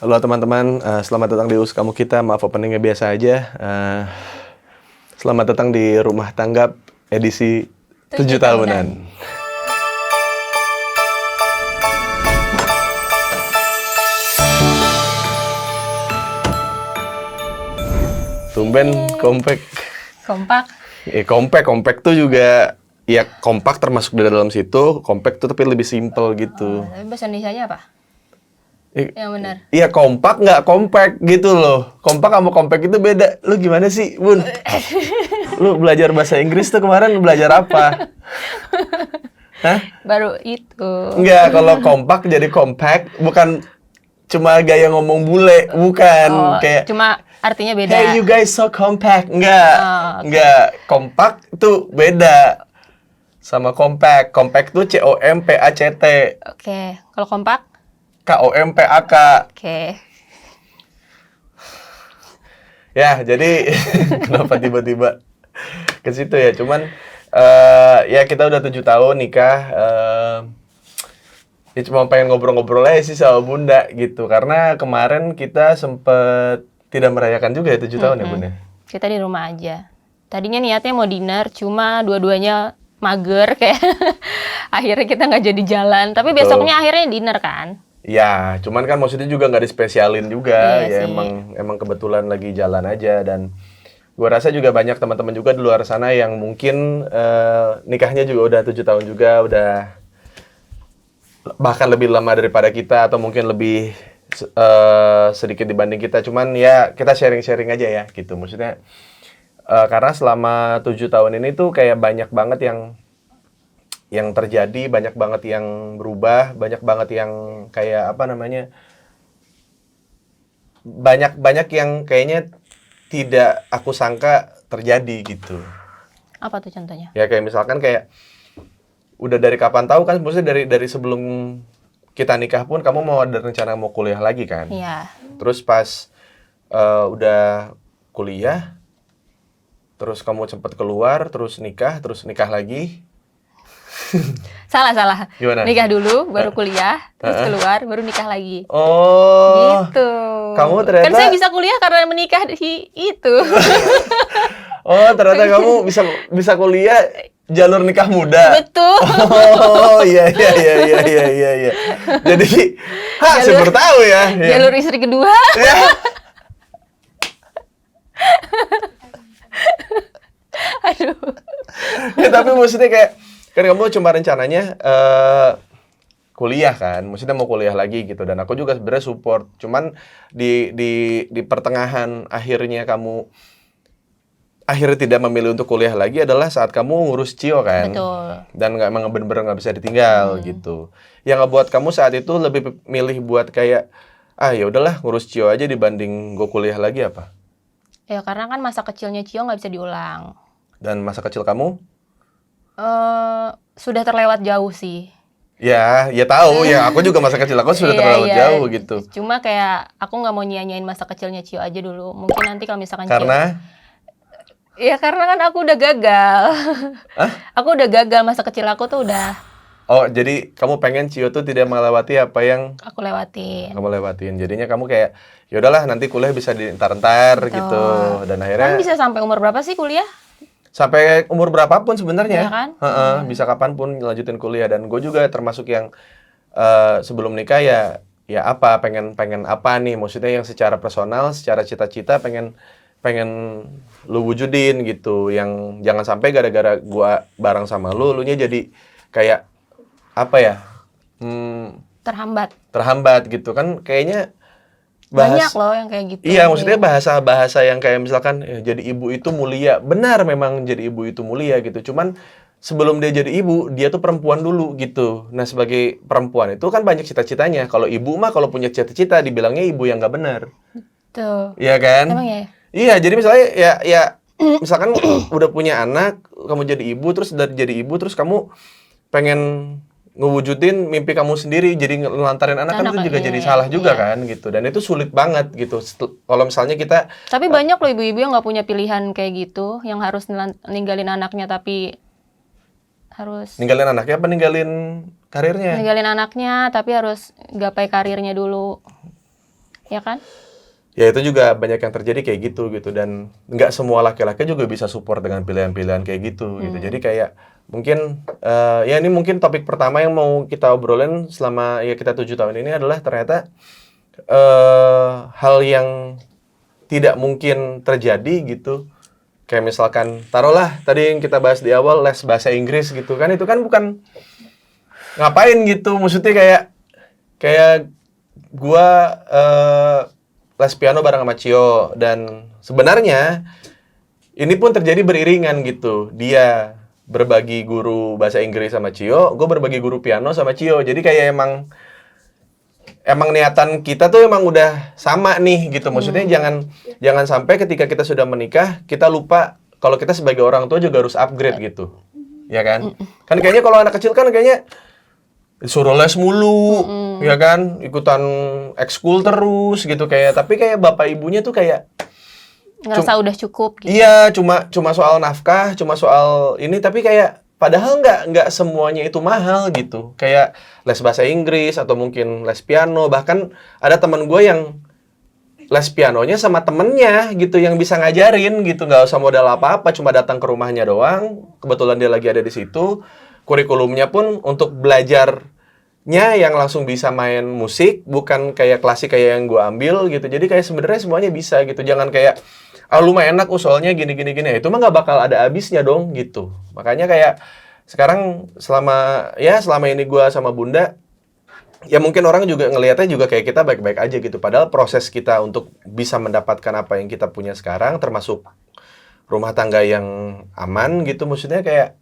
Halo teman-teman, selamat datang di Kamu Kita. Maaf openingnya biasa aja. Selamat datang di Rumah Tanggap edisi 7 tahunan. Tumben kompak. Kompak. Kompak tuh juga ya kompak termasuk di dalam situ. Kompak tuh tapi lebih simple gitu. Tapi bahasa Indonesianya apa? Yang benar. Iya kompak nggak kompak gitu loh. Kompak sama kompak itu beda. Lu gimana sih, Bun? Lu belajar bahasa Inggris tuh kemarin belajar apa? Hah? Baru itu. Enggak, kalau kompak jadi compact bukan cuma gaya ngomong bule, bukan kayak cuma artinya beda. hey you guys so compact. Enggak. Okay. Enggak, kompak tuh beda sama compact. Compact tuh COMPACT. Oke. Kalau kompak? KOMPAK. Oke. Ya, jadi kenapa tiba-tiba ke situ ya? Cuman ya kita udah 7 tahun nikah. Ya cuma pengen ngobrol-ngobrol aja sih sama Bunda gitu. Karena kemarin kita sempet tidak merayakan juga ya 7 tahun ya Bunda. Kita di rumah aja. Tadinya niatnya mau dinner, cuma dua-duanya mager kayak akhirnya kita nggak jadi jalan. Tapi besoknya akhirnya dinner kan? Ya, cuman kan maksudnya juga nggak dispesialin juga. Ya Iya sih. emang kebetulan lagi jalan aja. Dan gua rasa juga banyak teman-teman juga di luar sana yang mungkin nikahnya juga udah 7 tahun juga, udah bahkan lebih lama daripada kita atau mungkin lebih sedikit dibanding kita. Cuman ya kita sharing-sharing aja ya gitu. Maksudnya karena selama 7 tahun ini tuh kayak banyak banget yang terjadi, banyak banget yang berubah, banyak banget yang kayak apa namanya, banyak yang kayaknya tidak aku sangka terjadi gitu. Apa tuh contohnya? Ya kayak misalkan kayak udah dari kapan tahu kan, maksudnya dari sebelum kita nikah pun kamu mau ada rencana mau kuliah lagi kan? Iya. Terus pas udah kuliah, terus kamu cepet keluar, terus nikah lagi. Salah. Gimana? Nikah dulu, baru kuliah, terus keluar, baru nikah lagi. Oh. Gitu. Kamu ternyata Kan saya bisa kuliah karena menikah di itu. Oh, ternyata kamu bisa kuliah jalur nikah muda. Betul. Oh, iya. Jadi, saya baru tahu ya. Jalur istri kedua. Ya. Aduh. Ya, tapi maksudnya kayak kan kamu cuma rencananya kuliah kan, maksudnya mau kuliah lagi gitu, dan aku juga sebenarnya support. Cuman di pertengahan akhirnya kamu akhirnya tidak memilih untuk kuliah lagi adalah saat kamu ngurus Cio kan. Betul. Dan emang bener-bener nggak bisa ditinggal gitu. Yang ngebuat kamu saat itu lebih milih buat kayak ya udahlah ngurus Cio aja dibanding gue kuliah lagi apa? Ya karena kan masa kecilnya Cio nggak bisa diulang. Dan masa kecil kamu? Sudah terlewat jauh sih. Ya tahu ya. Aku juga masa kecil aku sudah terlalu jauh gitu. Cuma kayak aku nggak mau nyanyain masa kecilnya Cio aja dulu. Mungkin nanti kalau misalkan Karena? Ya karena kan aku udah gagal. Aku udah gagal, masa kecil aku tuh udah. Oh jadi kamu pengen Cio tuh tidak melewati apa yang Aku lewatin. kamu lewatin. Jadinya kamu kayak ya udahlah nanti kuliah bisa dientar-entar gitu. Dan akhirnya Kan bisa sampai umur berapa sih kuliah? sampai umur berapapun sebenarnya. Iya kan? Bisa kapanpun lanjutin kuliah. Dan gue juga termasuk yang sebelum nikah ya apa pengen apa nih, maksudnya yang secara personal, secara cita-cita pengen lu wujudin gitu, yang jangan sampai gara-gara gua bareng sama lu nya jadi kayak apa ya, terhambat gitu kan. Kayaknya banyak loh yang kayak gitu. Iya, maksudnya bahasa yang kayak misalkan jadi ibu itu mulia. Benar, memang jadi ibu itu mulia gitu. Cuman sebelum dia jadi ibu, dia tuh perempuan dulu gitu. Nah, sebagai perempuan itu kan banyak cita-citanya. Kalau ibu mah kalau punya cita-cita dibilangnya ibu yang nggak benar. Tuh. Iya kan? Emang ya? Iya, jadi misalnya ya misalkan udah punya anak, kamu jadi ibu, terus dari jadi ibu terus kamu pengen ngewujudin mimpi kamu sendiri, jadi ngelantarin anak kan itu juga jadi salah juga kan gitu. Dan itu sulit banget gitu. Kalau misalnya kita Tapi banyak loh ibu-ibu yang nggak punya pilihan kayak gitu, yang harus ninggalin anaknya tapi harus ninggalin anaknya apa ninggalin karirnya? Ninggalin anaknya tapi harus gapai karirnya dulu. ya kan? Ya itu juga banyak yang terjadi kayak gitu dan nggak semua laki-laki juga bisa support dengan pilihan-pilihan kayak gitu. Jadi kayak mungkin ya ini mungkin topik pertama yang mau kita obrolin selama ya kita 7 tahun ini adalah ternyata hal yang tidak mungkin terjadi gitu. Kayak misalkan taruhlah tadi yang kita bahas di awal les bahasa Inggris gitu kan, itu kan bukan ngapain gitu, maksudnya kayak gua les piano bareng sama Cio, dan sebenarnya ini pun terjadi beriringan gitu. Dia berbagi guru bahasa Inggris sama Cio, gue berbagi guru piano sama Cio. Jadi kayak emang niatan kita tuh emang udah sama nih gitu. Maksudnya jangan sampai ketika kita sudah menikah kita lupa kalau kita sebagai orang tua juga harus upgrade gitu. Ya kan? Kan kayaknya kalau anak kecil kan kayaknya disuruh les mulu, ya kan, ikutan ekskul terus gitu kayak, tapi kayak bapak ibunya tuh kayak Ngerasa udah cukup gitu. iya, cuma soal nafkah, cuma soal ini, tapi kayak padahal nggak semuanya itu mahal gitu, kayak les bahasa Inggris atau mungkin les piano, bahkan ada teman gue yang les pianonya sama temennya gitu yang bisa ngajarin gitu, nggak usah modal apa-apa, cuma datang ke rumahnya doang, kebetulan dia lagi ada di situ. Kurikulumnya pun untuk belajarnya yang langsung bisa main musik, bukan kayak klasik kayak yang gue ambil gitu. Jadi kayak sebenarnya semuanya bisa gitu. Jangan kayak lu mah enak soalnya gini. Itu mah nggak bakal ada habisnya dong gitu. Makanya kayak sekarang selama ini gue sama Bunda, ya mungkin orang juga ngelihatnya juga kayak kita baik-baik aja gitu. Padahal proses kita untuk bisa mendapatkan apa yang kita punya sekarang, termasuk rumah tangga yang aman gitu, maksudnya kayak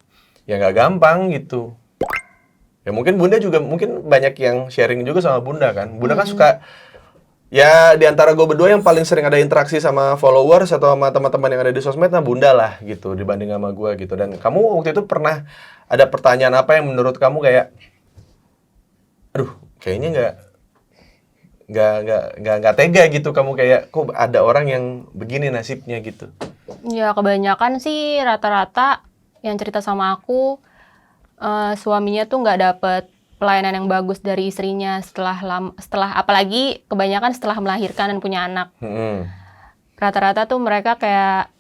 ya nggak gampang gitu. Ya mungkin Bunda juga mungkin banyak yang sharing juga sama Bunda kan. Bunda kan suka, ya di antara gue berdua yang paling sering ada interaksi sama followers atau sama teman-teman yang ada di sosmed, nah Bunda lah gitu dibanding sama gue gitu. Dan kamu waktu itu pernah ada pertanyaan apa yang menurut kamu kayak, aduh kayaknya nggak tega gitu, kamu kayak kok ada orang yang begini nasibnya gitu. Ya kebanyakan sih rata-rata yang cerita sama aku, suaminya tuh nggak dapet pelayanan yang bagus dari istrinya setelah apalagi kebanyakan setelah melahirkan dan punya anak. Rata-rata tuh mereka kayak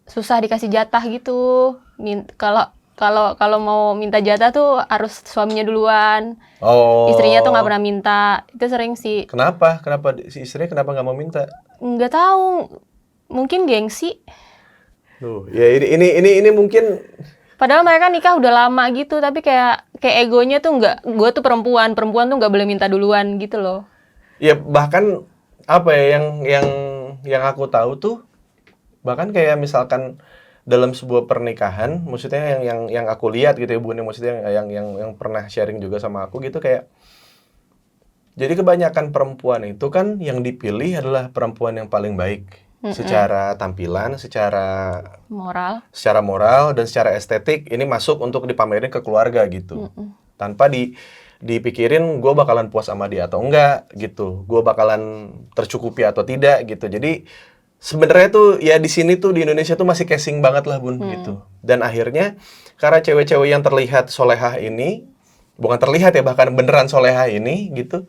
susah dikasih jatah gitu. Kalau mau minta jatah tuh harus suaminya duluan. Istrinya tuh nggak pernah minta. Itu sering sih. Kenapa si istrinya kenapa nggak mau minta? Nggak tahu, mungkin gengsi. Ya ini mungkin. Padahal mereka nikah udah lama gitu, tapi kayak egonya tuh nggak, gue tuh perempuan tuh nggak boleh minta duluan gitu loh. Ya bahkan apa ya yang aku tahu tuh, bahkan kayak misalkan dalam sebuah pernikahan, maksudnya yang aku lihat gitu ya Bun, maksudnya yang pernah sharing juga sama aku gitu, kayak jadi kebanyakan perempuan itu kan yang dipilih adalah perempuan yang paling baik. Secara tampilan, secara moral dan secara estetik, ini masuk untuk dipamerin ke keluarga gitu. Tanpa dipikirin gue bakalan puas sama dia atau enggak gitu, gue bakalan tercukupi atau tidak gitu. Jadi sebenarnya tuh ya di sini tuh di Indonesia tuh masih casing banget lah Bun gitu. Dan akhirnya karena cewek-cewek yang terlihat solehah ini, bukan terlihat ya, bahkan beneran solehah ini gitu,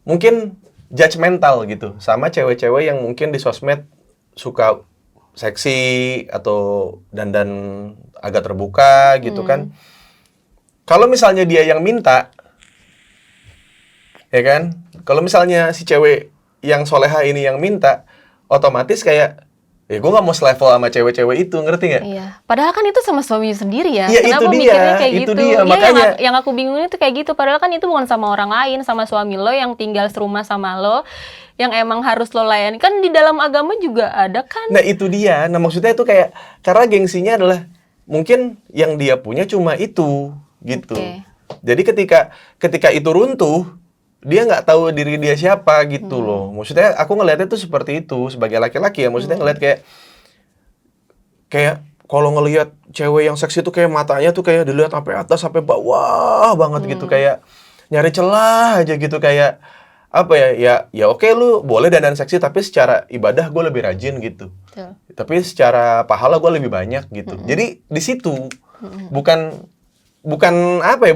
mungkin judgmental gitu sama cewek-cewek yang mungkin di sosmed suka seksi atau dandan agak terbuka gitu kan. Kalau misalnya dia yang minta, ya kan, kalau misalnya si cewek yang soleha ini yang minta, otomatis kayak ya gue nggak mau selevel sama cewek-cewek itu, ngerti nggak? Iya. Padahal kan itu sama suaminya sendiri ya. Ya, kenapa itu mikirnya kayak itu gitu? dia, Ya, makanya yang aku bingungin itu kayak gitu. Padahal kan itu bukan sama orang lain, sama suami lo yang tinggal serumah sama lo, yang emang harus lo layani. Kan di dalam agama juga ada kan. Nah itu dia. Nah maksudnya itu kayak karena gengsinya adalah mungkin yang dia punya cuma itu gitu. Jadi ketika itu runtuh, dia nggak tahu diri dia siapa gitu loh. Maksudnya aku ngelihatnya tuh seperti itu sebagai laki-laki ya. Maksudnya ngelihat kayak kalau ngelihat cewek yang seksi tuh kayak matanya tuh kayak dilihat sampai atas sampai bawah banget gitu, kayak nyari celah aja gitu, kayak apa ya oke lu boleh dandan seksi tapi secara ibadah gue lebih rajin gitu. Tapi secara pahala gue lebih banyak gitu. Jadi di situ bukan apa ya,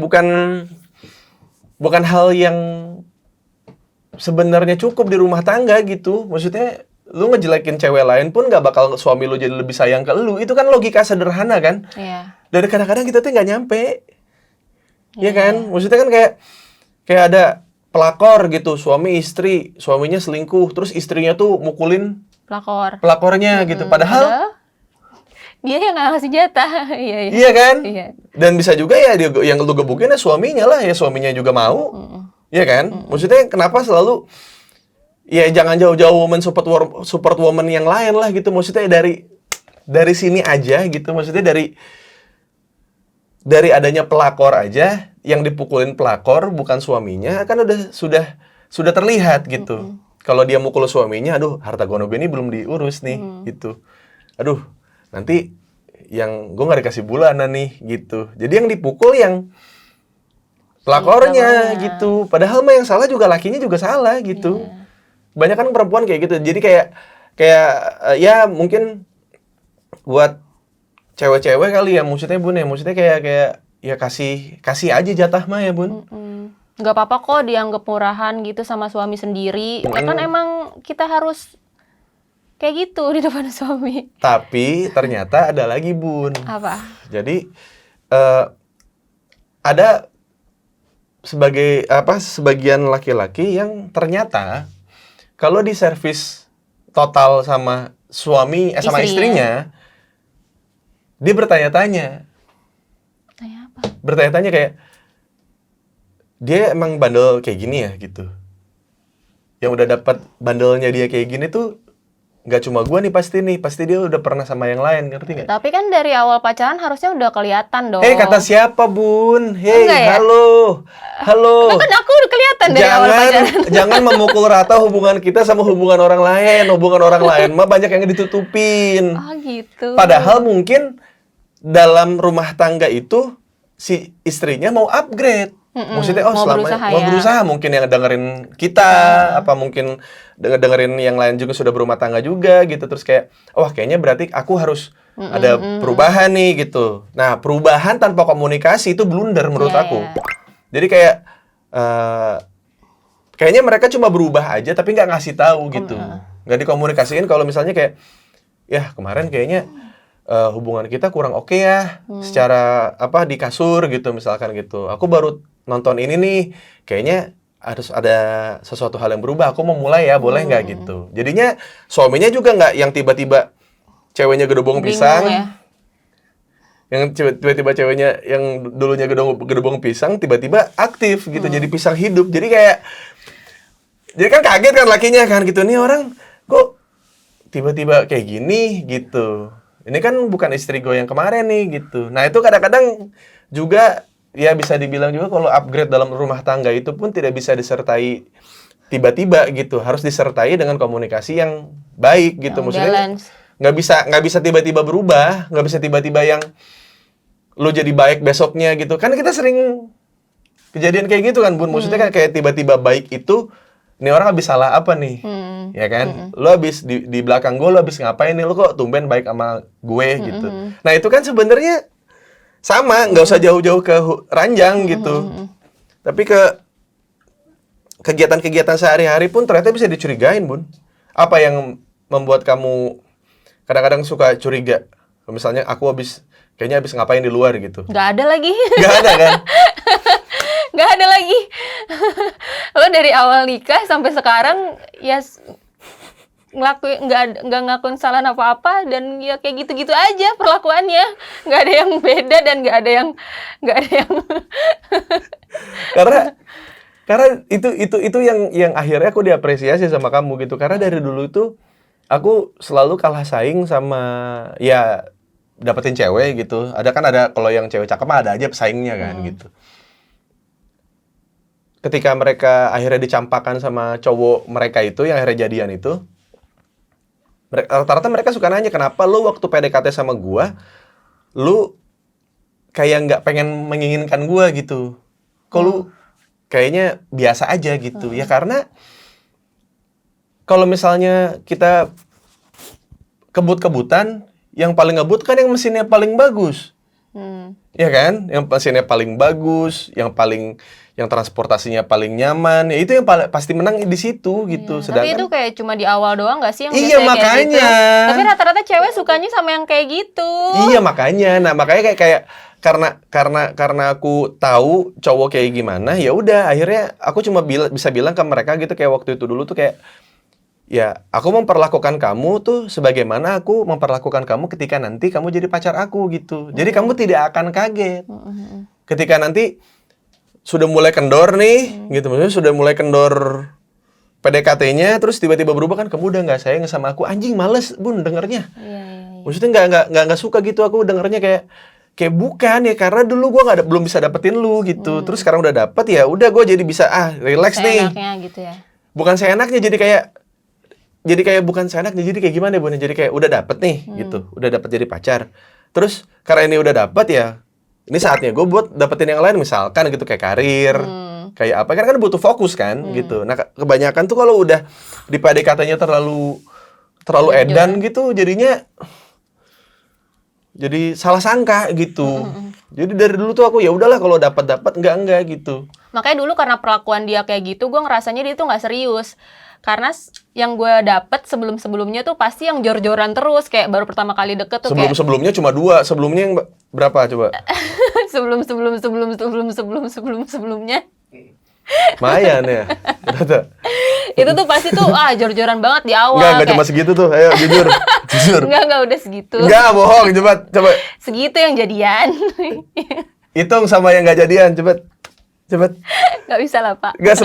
bukan hal yang sebenarnya cukup di rumah tangga gitu. Maksudnya lu ngejelekin cewek lain pun nggak bakal suami lu jadi lebih sayang ke lu. Itu kan logika sederhana kan. Iya. Dan kadang-kadang kita tuh nggak nyampe. Iya Iya. kan? Maksudnya kan kayak ada pelakor gitu, suami istri, suaminya selingkuh, terus istrinya tuh mukulin Pelakor. pelakornya gitu. Padahal dia yang nggak ngasih jatah. Iya, iya. iya kan? Iya. Dan bisa juga ya yang lu gebukin ya suaminya lah, ya suaminya juga mau. Iya kan? Maksudnya kenapa selalu ya jangan jauh-jauh woman support woman yang lain lah gitu. Maksudnya dari sini aja gitu. Maksudnya dari adanya pelakor aja yang dipukulin pelakor bukan suaminya kan sudah terlihat gitu. Kalau dia mukul suaminya, aduh harta gono gue ini belum diurus nih gitu. Aduh nanti yang gue nggak dikasih bulanan nih gitu. Jadi yang dipukul yang pelakornya gitu. Padahal mah yang salah juga lakinya juga salah gitu. Banyak kan perempuan kayak gitu. Jadi kayak ya mungkin buat cewek-cewek kali ya maksudnya Bun ya. Maksudnya kayak ya kasih aja jatah mah ya Bun. Nggak apa-apa kok dianggap murahan gitu sama suami sendiri. Ya kan emang kita harus kayak gitu di depan suami. Tapi ternyata ada lagi Bun. Apa? Jadi ada sebagian laki-laki yang ternyata kalau di servis total sama sama istrinya, dia bertanya-tanya. Tanya apa? Bertanya-tanya kayak dia emang bandel kayak gini ya gitu. Yang udah dapat bandelnya dia kayak gini tuh nggak cuma gua nih, pasti dia udah pernah sama yang lain, ngerti nggak? Tapi kan dari awal pacaran harusnya udah kelihatan dong. Kata siapa Bun? Enggak ya? Halo. Kan aku udah kelihatan dari awal pacaran. Jangan memukul rata hubungan kita sama hubungan orang lain. Hubungan orang lain mah banyak yang ditutupin. Oh gitu. Padahal mungkin dalam rumah tangga itu si istrinya mau upgrade. Maksudnya mau berusaha mungkin yang dengerin kita, apa mungkin dengerin yang lain juga sudah berumah tangga juga gitu. Terus kayak, kayaknya berarti aku harus ada perubahan nih gitu. Nah, perubahan tanpa komunikasi itu blunder menurut aku. Jadi kayak kayaknya mereka cuma berubah aja tapi nggak ngasih tahu gitu. Nggak dikomunikasiin kalau misalnya kayak, ya kemarin kayaknya hubungan kita kurang oke ya secara di kasur gitu misalkan gitu. Aku baru nonton ini nih, kayaknya harus ada sesuatu hal yang berubah. Aku mau mulai ya, boleh nggak gitu. Jadinya suaminya juga nggak yang tiba-tiba ceweknya gedobong pisang. Ya? Yang tiba-tiba ceweknya yang dulunya gedobong pisang tiba-tiba aktif gitu, jadi pisang hidup. Jadi kan kaget kan lakinya kan gitu. Nih orang kok tiba-tiba kayak gini gitu. Ini kan bukan istri gue yang kemarin nih gitu. Nah itu kadang-kadang juga ya bisa dibilang juga kalau upgrade dalam rumah tangga itu pun tidak bisa disertai tiba-tiba gitu. Harus disertai dengan komunikasi yang baik gitu. Maksudnya nggak bisa tiba-tiba berubah, nggak bisa tiba-tiba yang lo jadi baik besoknya gitu. Kan kita sering kejadian kayak gitu kan Bun. Maksudnya kan kayak tiba-tiba baik itu, ini orang habis salah apa nih? Ya kan? Lo habis di belakang gue lo habis ngapain nih? Lo kok tumben baik sama gue gitu. Nah itu kan sebenarnya sama, nggak usah jauh-jauh ke ranjang gitu. Tapi ke kegiatan-kegiatan sehari-hari pun ternyata bisa dicurigain, Bun. Apa yang membuat kamu kadang-kadang suka curiga? Misalnya aku kayaknya habis ngapain di luar gitu. Nggak ada lagi. Nggak ada kan? Nggak ada lagi. Lo dari awal nikah sampai sekarang ya nggak ngelakuin kesalahan apa-apa dan ya kayak gitu-gitu aja perlakuannya, nggak ada yang beda dan nggak ada yang karena itu yang akhirnya aku diapresiasi sama kamu gitu, karena dari dulu itu aku selalu kalah saing sama ya dapetin cewek gitu. Ada kalau yang cewek cakep mah ada aja pesaingnya kan gitu. Ketika mereka akhirnya dicampakkan sama cowok mereka itu yang akhirnya jadian itu, rata-rata mereka suka nanya, kenapa lu waktu PDKT sama gua, lu kayak nggak pengen menginginkan gua gitu. Kok lu kayaknya biasa aja gitu. Ya karena kalau misalnya kita kebut-kebutan, yang paling ngebut kan yang mesinnya paling bagus. Ya kan? Yang mesinnya paling bagus, yang paling yang transportasinya paling nyaman, ya itu yang pasti menang di situ gitu. Iya, tapi itu kayak cuma di awal doang gak sih yang Iya, biasanya kayak gitu? makanya. Tapi rata-rata cewek sukanya sama yang kayak gitu. Iya makanya, nah makanya kayak karena aku tahu cowok kayak gimana, ya udah akhirnya aku cuma bisa bilang ke mereka gitu kayak waktu itu dulu tuh kayak ya aku memperlakukan kamu tuh sebagaimana aku memperlakukan kamu ketika nanti kamu jadi pacar aku gitu. Jadi kamu tidak akan kaget ketika nanti sudah mulai kendor nih, gitu maksudnya sudah mulai kendor PDKT-nya, terus tiba-tiba berubah kan kamu udah nggak sayang sama aku, anjing males bun dengernya. Iya. Maksudnya nggak suka gitu aku dengernya kayak bukan ya karena dulu gue belum bisa dapetin lu gitu, terus sekarang udah dapet ya udah gue jadi bisa relax nih. Seenaknya gitu ya. Bukan seenaknya jadi kayak bukan seenaknya jadi kayak gimana ya bun? Jadi kayak udah dapet nih gitu, udah dapet jadi pacar. Terus karena ini udah dapet ya. Ini saatnya gue buat dapetin yang lain misalkan gitu kayak karir, kayak apa kan butuh fokus kan gitu. Nah kebanyakan tuh kalau udah di PDKT-nya terlalu edan gitu jadinya jadi salah sangka gitu. Jadi dari dulu tuh aku ya udahlah kalau dapat enggak gitu. Makanya dulu karena perlakuan dia kayak gitu, gue ngerasanya dia tuh nggak serius. Karena yang gue dapet sebelumnya tuh pasti yang jor-joran terus, kayak baru pertama kali deket tuh Sebelumnya cuma 2, sebelumnya yang berapa coba? sebelumnya. Lumayan ya. Itu tuh pasti tuh jor-joran banget di awal. Enggak cuma segitu tuh. Ayo jujur. Enggak udah segitu. Enggak bohong, coba. Segitu yang jadian. Hitung sama yang enggak jadian, cepet. Nggak bisa lah Pak. Enggak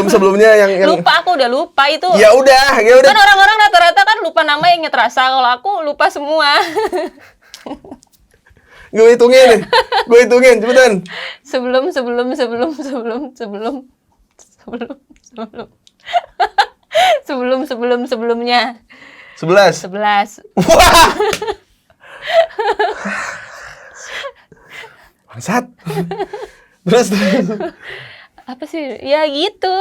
sebelumnya yang Lupa, aku udah lupa itu. Ya udah. Kan orang-orang rata-rata kan lupa nama yang terasa. Kalau aku lupa semua. Gue hitungin cepetan. Sebelumnya. 11. 11. Wah. Bangsat. Terus. Apa sih? Ya gitu.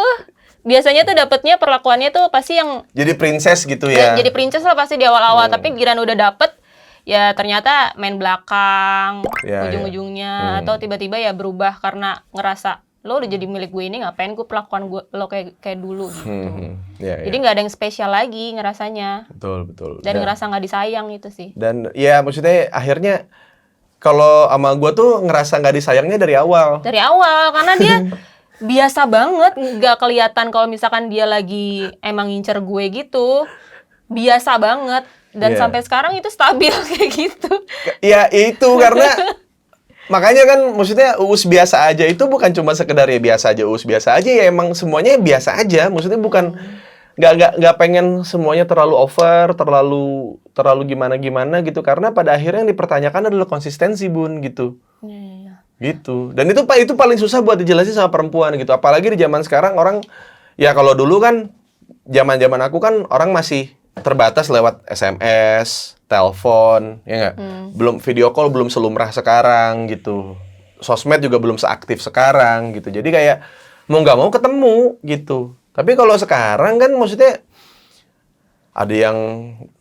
Biasanya tuh dapetnya perlakuannya tuh pasti yang jadi princess gitu ya. Jadi princess lah pasti di awal-awal, tapi giliran udah dapet ya ternyata main belakang ujung-ujungnya atau tiba-tiba ya berubah karena ngerasa lo udah jadi milik gue ini, ngapain gue perlakuan lo kayak dulu gitu. Jadi nggak ada yang spesial lagi ngerasanya. Betul. Dan ngerasa nggak disayang itu sih. Dan ya maksudnya akhirnya kalau sama gue tuh ngerasa nggak disayangnya dari awal. Dari awal karena dia biasa banget, nggak kelihatan kalau misalkan dia lagi emang ngincer gue gitu. Biasa banget. Dan sampai sekarang itu stabil kayak gitu. Ya itu karena makanya kan maksudnya uus biasa aja itu bukan cuma sekedar ya biasa aja, uus biasa aja ya emang semuanya biasa aja. Maksudnya bukan nggak pengen semuanya terlalu over, terlalu gimana gitu karena pada akhirnya yang dipertanyakan adalah konsistensi bun gitu. Iya. Gitu. Dan itu paling susah buat dijelasin sama perempuan gitu. Apalagi di zaman sekarang orang ya kalau dulu kan zaman aku kan orang masih terbatas lewat SMS, telepon, ya nggak? Belum video call belum selumrah sekarang gitu. Sosmed juga belum seaktif sekarang gitu. Jadi kayak mau nggak mau ketemu gitu. Tapi kalau sekarang kan maksudnya ada yang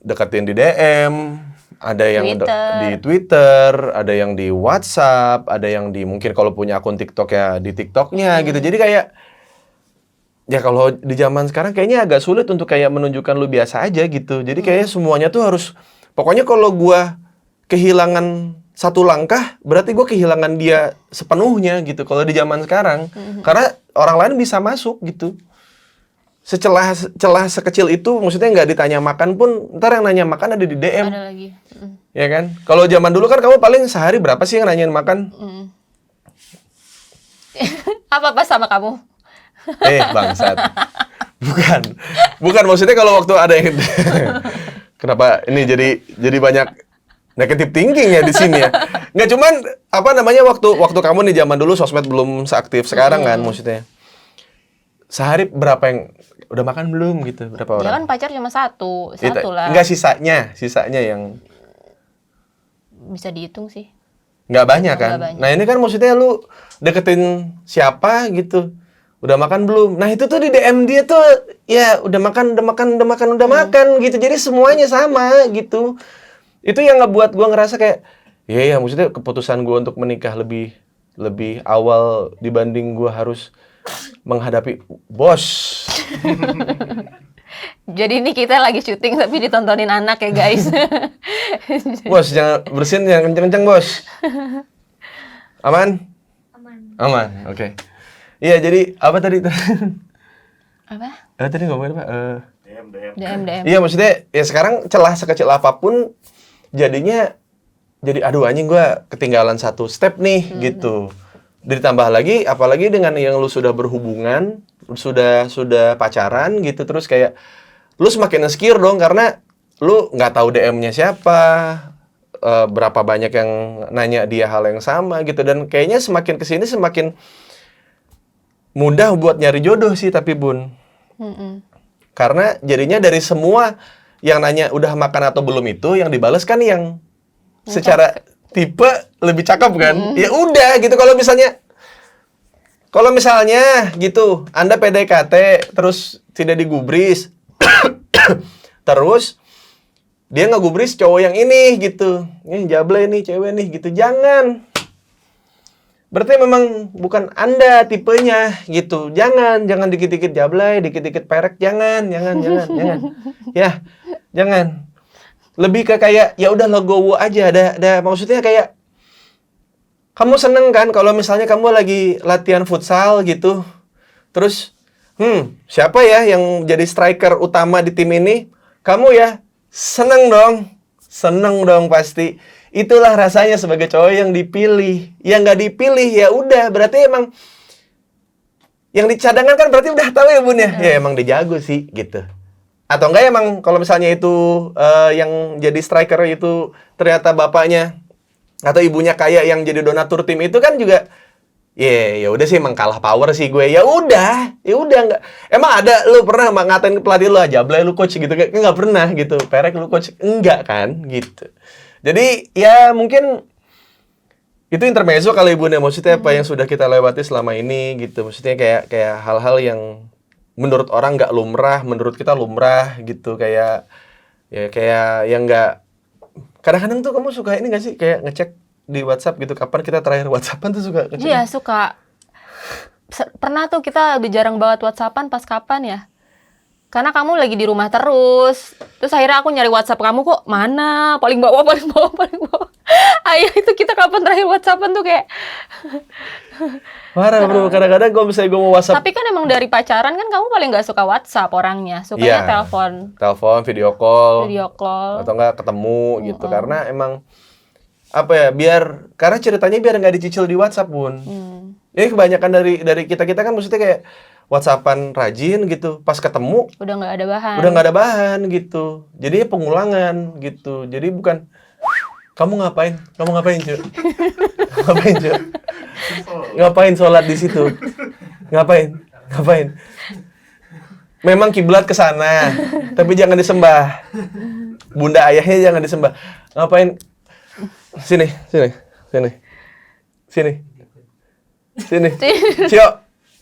deketin di DM, ada yang di Twitter, ada yang di WhatsApp, ada yang di mungkin kalau punya akun TikTok ya di TikToknya gitu. Jadi kayak ya kalau di zaman sekarang kayaknya agak sulit untuk kayak menunjukkan lu biasa aja gitu. Jadi kayaknya semuanya tuh harus pokoknya kalau gua kehilangan satu langkah berarti gua kehilangan dia sepenuhnya gitu kalau di zaman sekarang. Karena orang lain bisa masuk gitu. Celah sekecil itu maksudnya nggak ditanya makan pun ntar yang nanya makan ada di DM. Ada lagi. Ya kan? Kalau zaman dulu kan kamu paling sehari berapa sih yang nanyain makan? Apa sama kamu? Bangsat. Bukan maksudnya kalau waktu ada yang kenapa ini jadi banyak negative thinking ya di sini ya. Nggak cuman apa namanya waktu kamu nih zaman dulu sosmed belum seaktif sekarang kan maksudnya. Sehari berapa yang udah makan belum gitu? Berapa orang? Ya kan pacar cuma satu lah. Enggak sisanya yang bisa dihitung sih. Nggak banyak kan? Nggak banyak. Nah ini kan maksudnya lu deketin siapa gitu. Udah makan belum? Nah itu tuh di DM dia tuh ya udah makan gitu. Jadi semuanya sama gitu. Itu yang ngebuat gua ngerasa kayak ya maksudnya keputusan gua untuk menikah lebih lebih awal dibanding gue harus menghadapi bos. Jadi ini kita lagi syuting tapi ditontonin anak ya guys. Bos, jangan bersin yang kenceng-kenceng, bos. Aman? Aman. Aman, oke. Iya, jadi apa tadi? Apa? Tadi ngomongin apa? DM. Iya, maksudnya ya sekarang celah sekecil apapun jadinya jadi aduh anjing gue ketinggalan satu step nih gitu. Ditambah lagi apalagi dengan yang lu sudah berhubungan, sudah pacaran gitu terus kayak lu semakin insecure dong karena lu nggak tahu DM-nya siapa, berapa banyak yang nanya dia hal yang sama gitu dan kayaknya semakin kesini semakin mudah buat nyari jodoh sih tapi Bun. Karena jadinya dari semua yang nanya udah makan atau belum itu yang dibales kan yang secara tipe lebih cakep kan? Ya udah gitu kalau misalnya gitu Anda PDKT terus tidak digubris terus dia ngegubris cowok yang ini gitu. Ini jable nih cewek nih gitu. Jangan. Berarti memang bukan Anda tipenya gitu. Jangan dikit-dikit jablay, dikit-dikit perek, jangan. Ya, jangan. Lebih ke kayak ya udah legowo aja, ada maksudnya kayak kamu seneng kan kalau misalnya kamu lagi latihan futsal gitu. Terus siapa ya yang jadi striker utama di tim ini? Kamu ya seneng dong pasti. Itulah rasanya sebagai cowok yang dipilih. Yang nggak dipilih ya udah berarti emang yang dicadangkan kan berarti udah tahu ya Bun ya. Ya emang dia jago sih gitu. Atau enggak emang kalau misalnya itu yang jadi striker itu ternyata bapaknya atau ibunya kayak yang jadi donatur tim itu kan juga ya udah sih emang kalah power sih gue. Ya udah enggak. Emang ada lu pernah ngatain pelatih lu aja, "Blay lu coach" gitu kayak enggak pernah gitu. Perek lu coach enggak kan gitu. Jadi ya mungkin itu intermezzo kali Bun ya, maksudnya apa yang sudah kita lewati selama ini gitu. Maksudnya kayak hal-hal yang menurut orang nggak lumrah, menurut kita lumrah gitu. Kayak yang nggak. Kadang-kadang tuh kamu suka ini nggak sih kayak ngecek di WhatsApp gitu, kapan kita terakhir WhatsAppan tuh suka ngecek? Iya suka. Pernah tuh kita udah jarang banget WhatsAppan pas kapan ya? Karena kamu lagi di rumah terus. Terus akhirnya aku nyari WhatsApp kamu kok mana? Paling bawah. Ayah itu kita kapan terakhir WhatsAppan tuh kayak. Parah bro, kadang-kadang kalau misalnya gue mau WhatsApp. Tapi kan emang dari pacaran kan kamu paling nggak suka WhatsApp orangnya. Sukanya telepon. Telepon, video call. Atau enggak ketemu gitu. Karena emang apa ya, karena ceritanya biar nggak dicicil di WhatsApp Bun. Ini kebanyakan dari kita kan maksudnya kayak WhatsAppan rajin gitu, pas ketemu udah nggak ada bahan gitu, jadi pengulangan gitu, jadi bukan kamu ngapain cuy, ngapain sholat di situ, ngapain, memang kiblat ke sana, tapi jangan disembah, bunda ayahnya jangan disembah, ngapain, sini, Cio.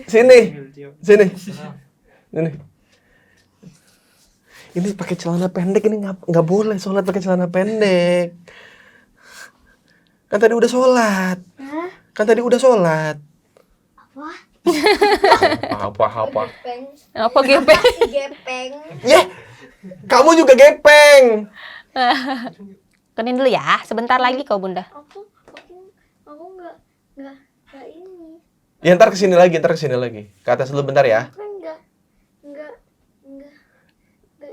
Sini. Ini pakai celana pendek ini nggak boleh sholat pakai celana pendek. Kan tadi udah sholat. Apa? Apa gepeng? Gepeng. Ya, kamu juga gepeng. Kenin dulu ya, sebentar lagi kau bunda. Aku nggak ini. Ya ntar kesini lagi. Ke atas dulu bentar ya. Kan nggak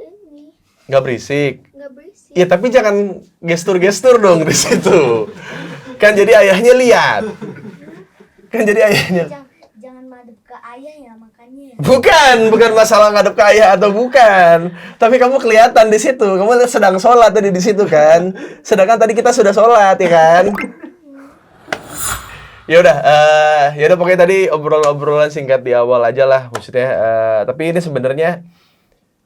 ini. Nggak berisik. Nggak berisik. Ya tapi jangan gestur-gestur dong di situ. Kan jadi ayahnya lihat. Jangan madep ke ayah ya makanya. Bukan masalah ngadep ke ayah atau bukan. Tapi kamu kelihatan di situ. Kamu sedang sholat tadi di situ kan. Sedangkan tadi kita sudah sholat ya kan. Ya udah pokoknya tadi obrolan singkat di awal aja lah maksudnya. Tapi ini sebenarnya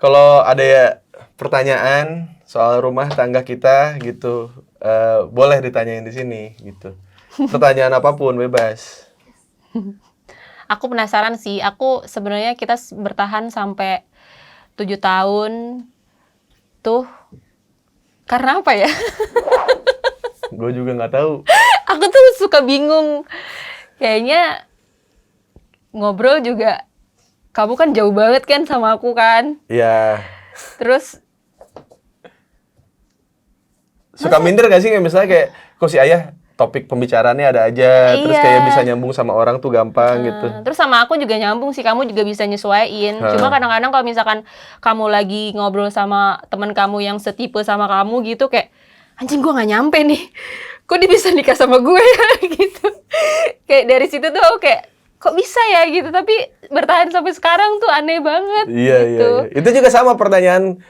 kalau ada pertanyaan soal rumah tangga kita gitu, boleh ditanyain di sini gitu. Pertanyaan apapun bebas. Aku penasaran sih. Aku sebenarnya kita bertahan sampai 7 tahun tuh karena apa ya? Gue juga nggak tahu. Aku tuh suka bingung. kayaknya ngobrol juga kamu kan jauh banget kan sama aku kan. Iya. Terus Suka minder gak sih kayak misalnya kayak kok si ayah topik pembicaraannya ada aja, terus Iya. kayak bisa nyambung sama orang tuh gampang gitu. terus sama aku juga nyambung sih, kamu juga bisa nyesuaiin. Cuma kadang-kadang kalau misalkan kamu lagi ngobrol sama teman kamu yang setipe sama kamu gitu, kayak anjing gue nggak nyampe nih, kok dia bisa nikah sama gue ya gitu. Kayak dari situ tuh aku kayak kok bisa ya gitu, tapi bertahan sampai sekarang tuh aneh banget. Iya, gitu. iya. Itu juga sama pertanyaan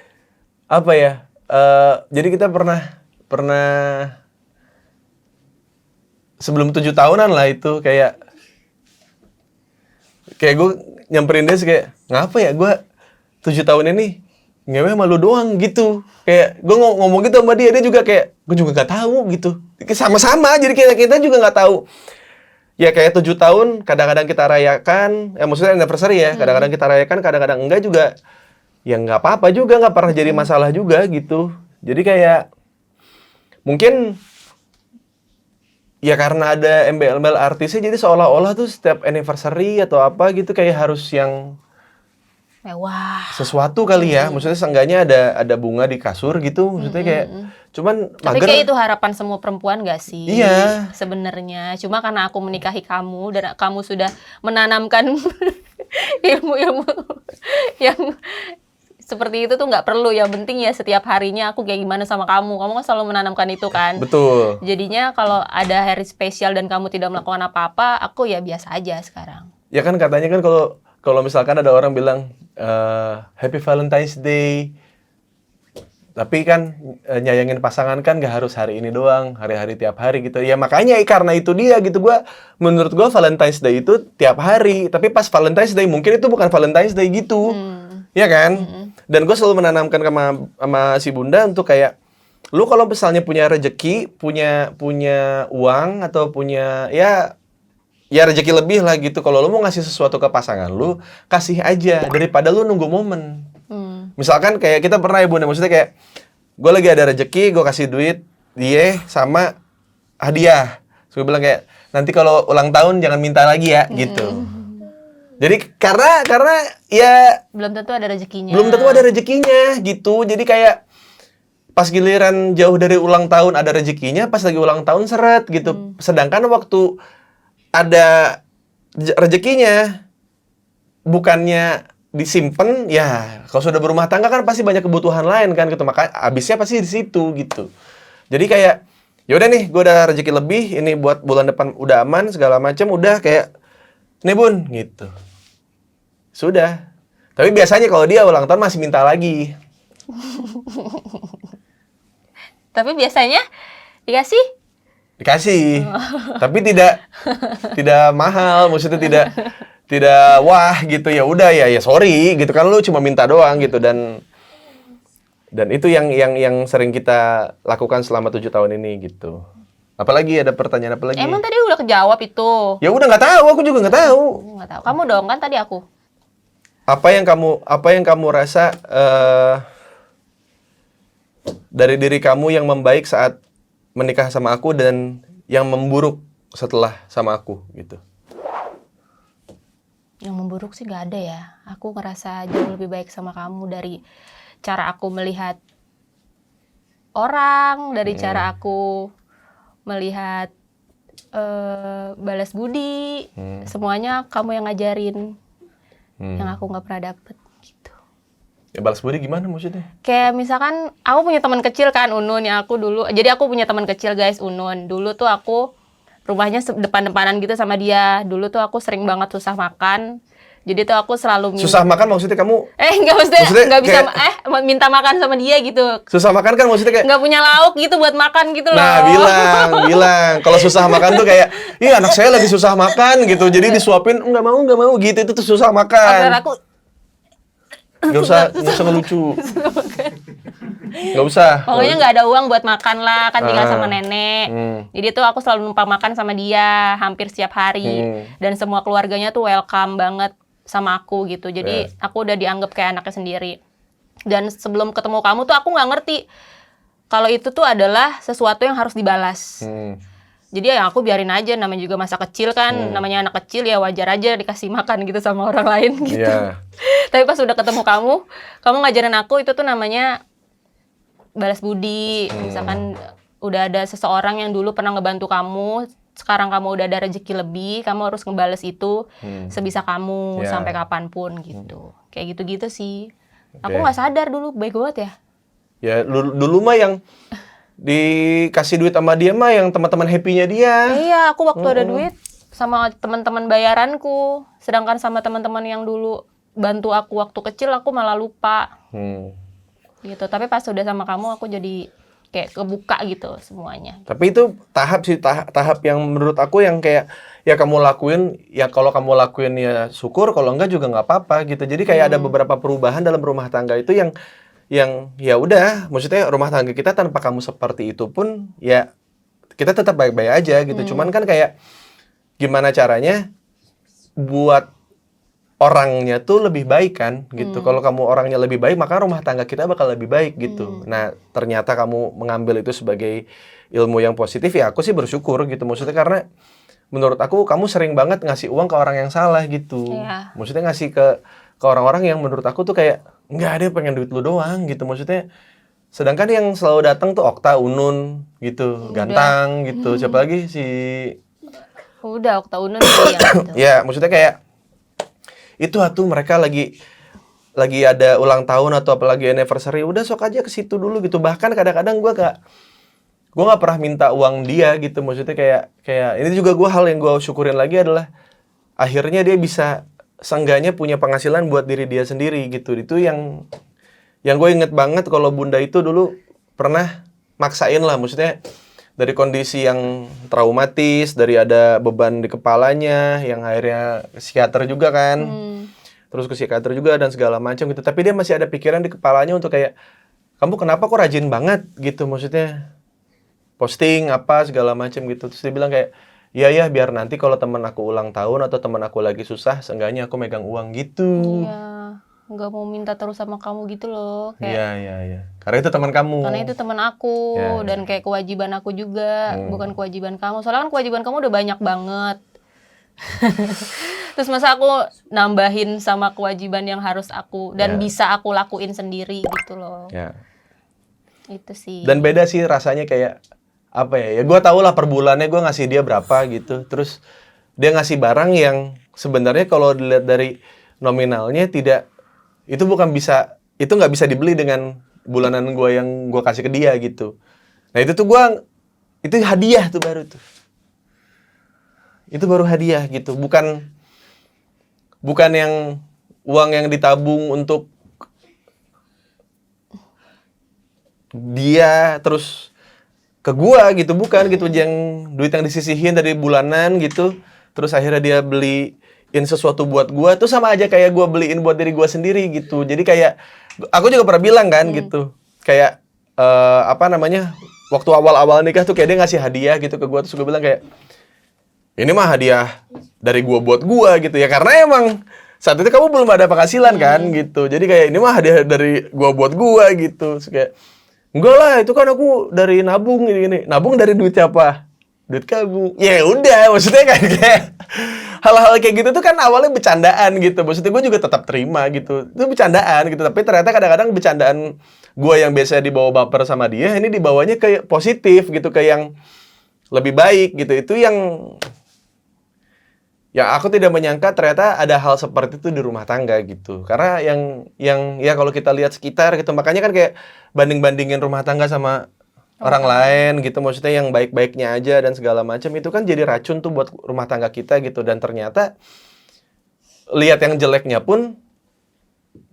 apa ya? Jadi kita pernah sebelum 7 tahunan lah itu kayak gue nyamperin dia sih kayak ngapa ya gue 7 tahun ini ngewe sama lu doang gitu. Kayak gue ngomong gitu sama dia juga kayak gue juga nggak tahu gitu. Sama-sama jadi kita juga nggak tahu. Ya kayak 7 tahun kadang-kadang kita rayakan, maksudnya anniversary ya, kadang-kadang kita rayakan, kadang-kadang enggak juga. Ya nggak apa-apa juga, nggak pernah jadi masalah juga gitu. Jadi kayak mungkin ya karena ada embel-embel artisnya jadi seolah-olah tuh setiap anniversary atau apa gitu kayak harus yang Mewah. sesuatu kali ya. Maksudnya seenggaknya ada bunga di kasur gitu. Maksudnya kayak cuman Tapi mager. kayak itu harapan semua perempuan gak sih? Iya. Sebenarnya. Cuma karena aku menikahi kamu dan kamu sudah menanamkan ilmu-ilmu yang seperti itu tuh nggak perlu. Yang penting ya setiap harinya aku kayak gimana sama kamu. Kamu kan selalu menanamkan itu kan. Betul. Jadinya kalau ada hari spesial dan kamu tidak melakukan apa-apa, aku ya biasa aja sekarang. Ya kan katanya kan kalau misalkan ada orang bilang Happy Valentine's Day, tapi kan nyayangin pasangan kan gak harus hari ini doang, hari-hari tiap hari gitu. Ya makanya karena itu dia gitu, menurut gua Valentine's Day itu tiap hari. Tapi pas Valentine's Day mungkin itu bukan Valentine's Day gitu, ya kan? Dan gue selalu menanamkan sama si bunda untuk kayak lu kalau misalnya punya rezeki, punya uang atau punya ya rezeki lebih lah gitu. Kalau lu mau ngasih sesuatu ke pasangan lu, kasih aja daripada lu nunggu momen. Misalkan kayak kita pernah ya bunda, maksudnya kayak gue lagi ada rezeki, gue kasih duit dia sama hadiah. Terus gue bilang kayak nanti kalau ulang tahun jangan minta lagi ya gitu. Jadi karena ya Belum tentu ada rezekinya. belum tentu ada rezekinya gitu. Jadi kayak pas giliran jauh dari ulang tahun ada rezekinya, pas lagi ulang tahun seret gitu. Sedangkan waktu ada rezekinya bukannya disimpan, ya kalau sudah berumah tangga kan pasti banyak kebutuhan lain kan gitu. Maka habisnya pasti di situ gitu. Jadi kayak ya udah nih, gue ada rezeki lebih, ini buat bulan depan udah aman segala macam, udah kayak nih bun gitu. Sudah. Tapi biasanya kalau dia ulang tahun masih minta lagi. Tapi biasanya dikasih? Dikasih. Tapi tidak mahal, maksudnya tidak wah gitu. Ya udah ya sorry gitu kan, lu cuma minta doang gitu. Dan itu yang sering kita lakukan selama 7 tahun ini gitu. Apalagi ada pertanyaan apa lagi? Emang tadi udah kejawab itu? Ya udah nggak tahu, aku juga nggak tahu. Nggak tahu. Kamu dong kan tadi aku. Apa yang kamu rasa dari diri kamu yang membaik saat menikah sama aku dan yang memburuk setelah sama aku gitu? Yang memburuk sih nggak ada ya. Aku ngerasa jauh lebih baik sama kamu dari cara aku melihat orang, dari cara aku melihat balas budi. Semuanya kamu yang ngajarin. Yang aku nggak pernah dapet gitu. Ya balas budi gimana maksudnya? Kayak misalkan aku punya teman kecil kan, Unun, yang aku dulu. Jadi aku punya teman kecil guys, Unun. Dulu tuh aku rumahnya depan-depanan gitu sama dia. Dulu tuh aku sering banget susah makan. Jadi tuh aku selalu Susah makan maksudnya kamu? maksudnya nggak bisa kayak- minta makan sama dia gitu. Susah makan kan maksudnya kayak Nggak punya lauk gitu buat makan gitu loh. Nah, bilang. Kalau susah makan tuh kayak, iya anak saya lagi susah makan gitu. Jadi disuapin, nggak mau gitu. Itu tuh susah Agar makan. aku Nggak usah ngelucu. Nggak usah. pokoknya nggak ada uang buat makan lah, kan tinggal sama Ah. nenek. Jadi tuh aku selalu numpang makan sama dia hampir setiap hari. Dan semua keluarganya tuh welcome banget sama aku gitu. Jadi aku udah dianggap kayak anaknya sendiri. Dan sebelum ketemu kamu tuh aku nggak ngerti kalau itu tuh adalah sesuatu yang harus dibalas. Jadi ya aku biarin aja, namanya juga masa kecil kan, namanya anak kecil ya wajar aja dikasih makan gitu sama orang lain gitu. Iya. Tapi pas udah ketemu kamu ngajarin aku itu tuh namanya balas budi. Misalkan udah ada seseorang yang dulu pernah ngebantu kamu, sekarang kamu udah ada rezeki lebih, kamu harus ngebales itu sebisa kamu Ya. sampai kapanpun gitu. Kayak gitu-gitu sih. Aku Oke. nggak sadar dulu, baik banget ya. Ya dulu mah yang dikasih duit sama dia mah yang teman-teman happy-nya dia. Iya, aku waktu ada duit sama teman-teman bayaranku, sedangkan sama teman-teman yang dulu bantu aku waktu kecil aku malah lupa gitu. Tapi pas udah sama kamu aku jadi kayak kebuka gitu semuanya. Tapi itu tahap yang menurut aku yang kayak ya kamu lakuin, ya kalau kamu lakuin ya syukur, kalau enggak juga nggak apa-apa gitu. Jadi kayak ada beberapa perubahan dalam rumah tangga itu yang ya udah, maksudnya rumah tangga kita tanpa kamu seperti itu pun ya kita tetap baik-baik aja gitu. Cuman kan kayak gimana caranya buat orangnya tuh lebih baik kan gitu. Kalau kamu orangnya lebih baik, maka rumah tangga kita bakal lebih baik gitu. Nah, ternyata kamu mengambil itu sebagai ilmu yang positif, ya aku sih bersyukur gitu. Maksudnya karena menurut aku kamu sering banget ngasih uang ke orang yang salah gitu. Iya. Maksudnya ngasih ke orang-orang yang menurut aku tuh kayak nggak ada pengen duit lu doang gitu. Maksudnya sedangkan yang selalu datang tuh Okta, Unun gitu, Gantang gitu. Siapa lagi si Udah Okta Unun sih yang gitu. ya, maksudnya kayak itu mereka lagi ada ulang tahun atau apalagi anniversary, udah sok aja ke situ dulu gitu. Bahkan kadang-kadang gue nggak pernah minta uang dia gitu. Maksudnya kayak ini juga gue hal yang gue syukurin lagi adalah akhirnya dia bisa seenggaknya punya penghasilan buat diri dia sendiri gitu. Itu yang gue inget banget kalau bunda itu dulu pernah maksain lah, maksudnya dari kondisi yang traumatis, dari ada beban di kepalanya, yang akhirnya ke psikiater juga kan, terus ke psikiater juga dan segala macam gitu. Tapi dia masih ada pikiran di kepalanya untuk kayak, kamu kenapa kok rajin banget gitu, maksudnya posting apa segala macam gitu. Terus dia bilang kayak, ya biar nanti kalau teman aku ulang tahun atau teman aku lagi susah, seenggaknya aku megang uang gitu. Iya, nggak mau minta terus sama kamu gitu loh. Kayak Iya. Karena itu teman kamu. karena itu teman aku Ya. dan kayak kewajiban aku juga, bukan kewajiban kamu. Soalnya kan kewajiban kamu udah banyak banget. Terus masa aku nambahin sama kewajiban yang harus aku dan bisa aku lakuin sendiri gitu loh. Ya. Itu sih. Dan beda sih rasanya kayak apa ya? Ya gue tau lah per bulannya gue ngasih dia berapa gitu. Terus dia ngasih barang yang sebenarnya kalau dilihat dari nominalnya itu nggak bisa dibeli dengan bulanan gue yang gue kasih ke dia gitu. Nah itu hadiah tuh baru tuh. Itu baru hadiah gitu. Bukan yang uang yang ditabung untuk dia terus ke gua gitu, bukan gitu, yang duit yang disisihin dari bulanan gitu, terus akhirnya dia beliin sesuatu buat gua tuh sama aja kayak gua beliin buat diri gua sendiri gitu. Jadi kayak aku juga pernah bilang kan gitu, kayak waktu awal-awal nikah tuh kayak dia ngasih hadiah gitu ke gua, terus gua bilang kayak ini mah hadiah dari gua buat gua gitu ya, karena emang saat itu kamu belum ada penghasilan kan gitu. Jadi kayak ini mah hadiah dari gua buat gua gitu. Terus kayak enggak lah, itu kan aku dari nabung gini. Nabung dari duit siapa? Duit kamu. Ya udah, maksudnya kan kayak hal-hal kayak gitu tuh kan awalnya bercandaan gitu. Maksudnya gue juga tetap terima gitu. Itu bercandaan gitu. Tapi ternyata kadang-kadang bercandaan gue yang biasanya dibawa baper sama dia, ini dibawanya kayak positif gitu, kayak yang lebih baik gitu. Itu yang aku tidak menyangka ternyata ada hal seperti itu di rumah tangga gitu. Karena yang ya kalau kita lihat sekitar gitu, makanya kan kayak banding-bandingin rumah tangga sama orang lain gitu, maksudnya yang baik-baiknya aja dan segala macam, itu kan jadi racun tuh buat rumah tangga kita gitu. Dan ternyata lihat yang jeleknya pun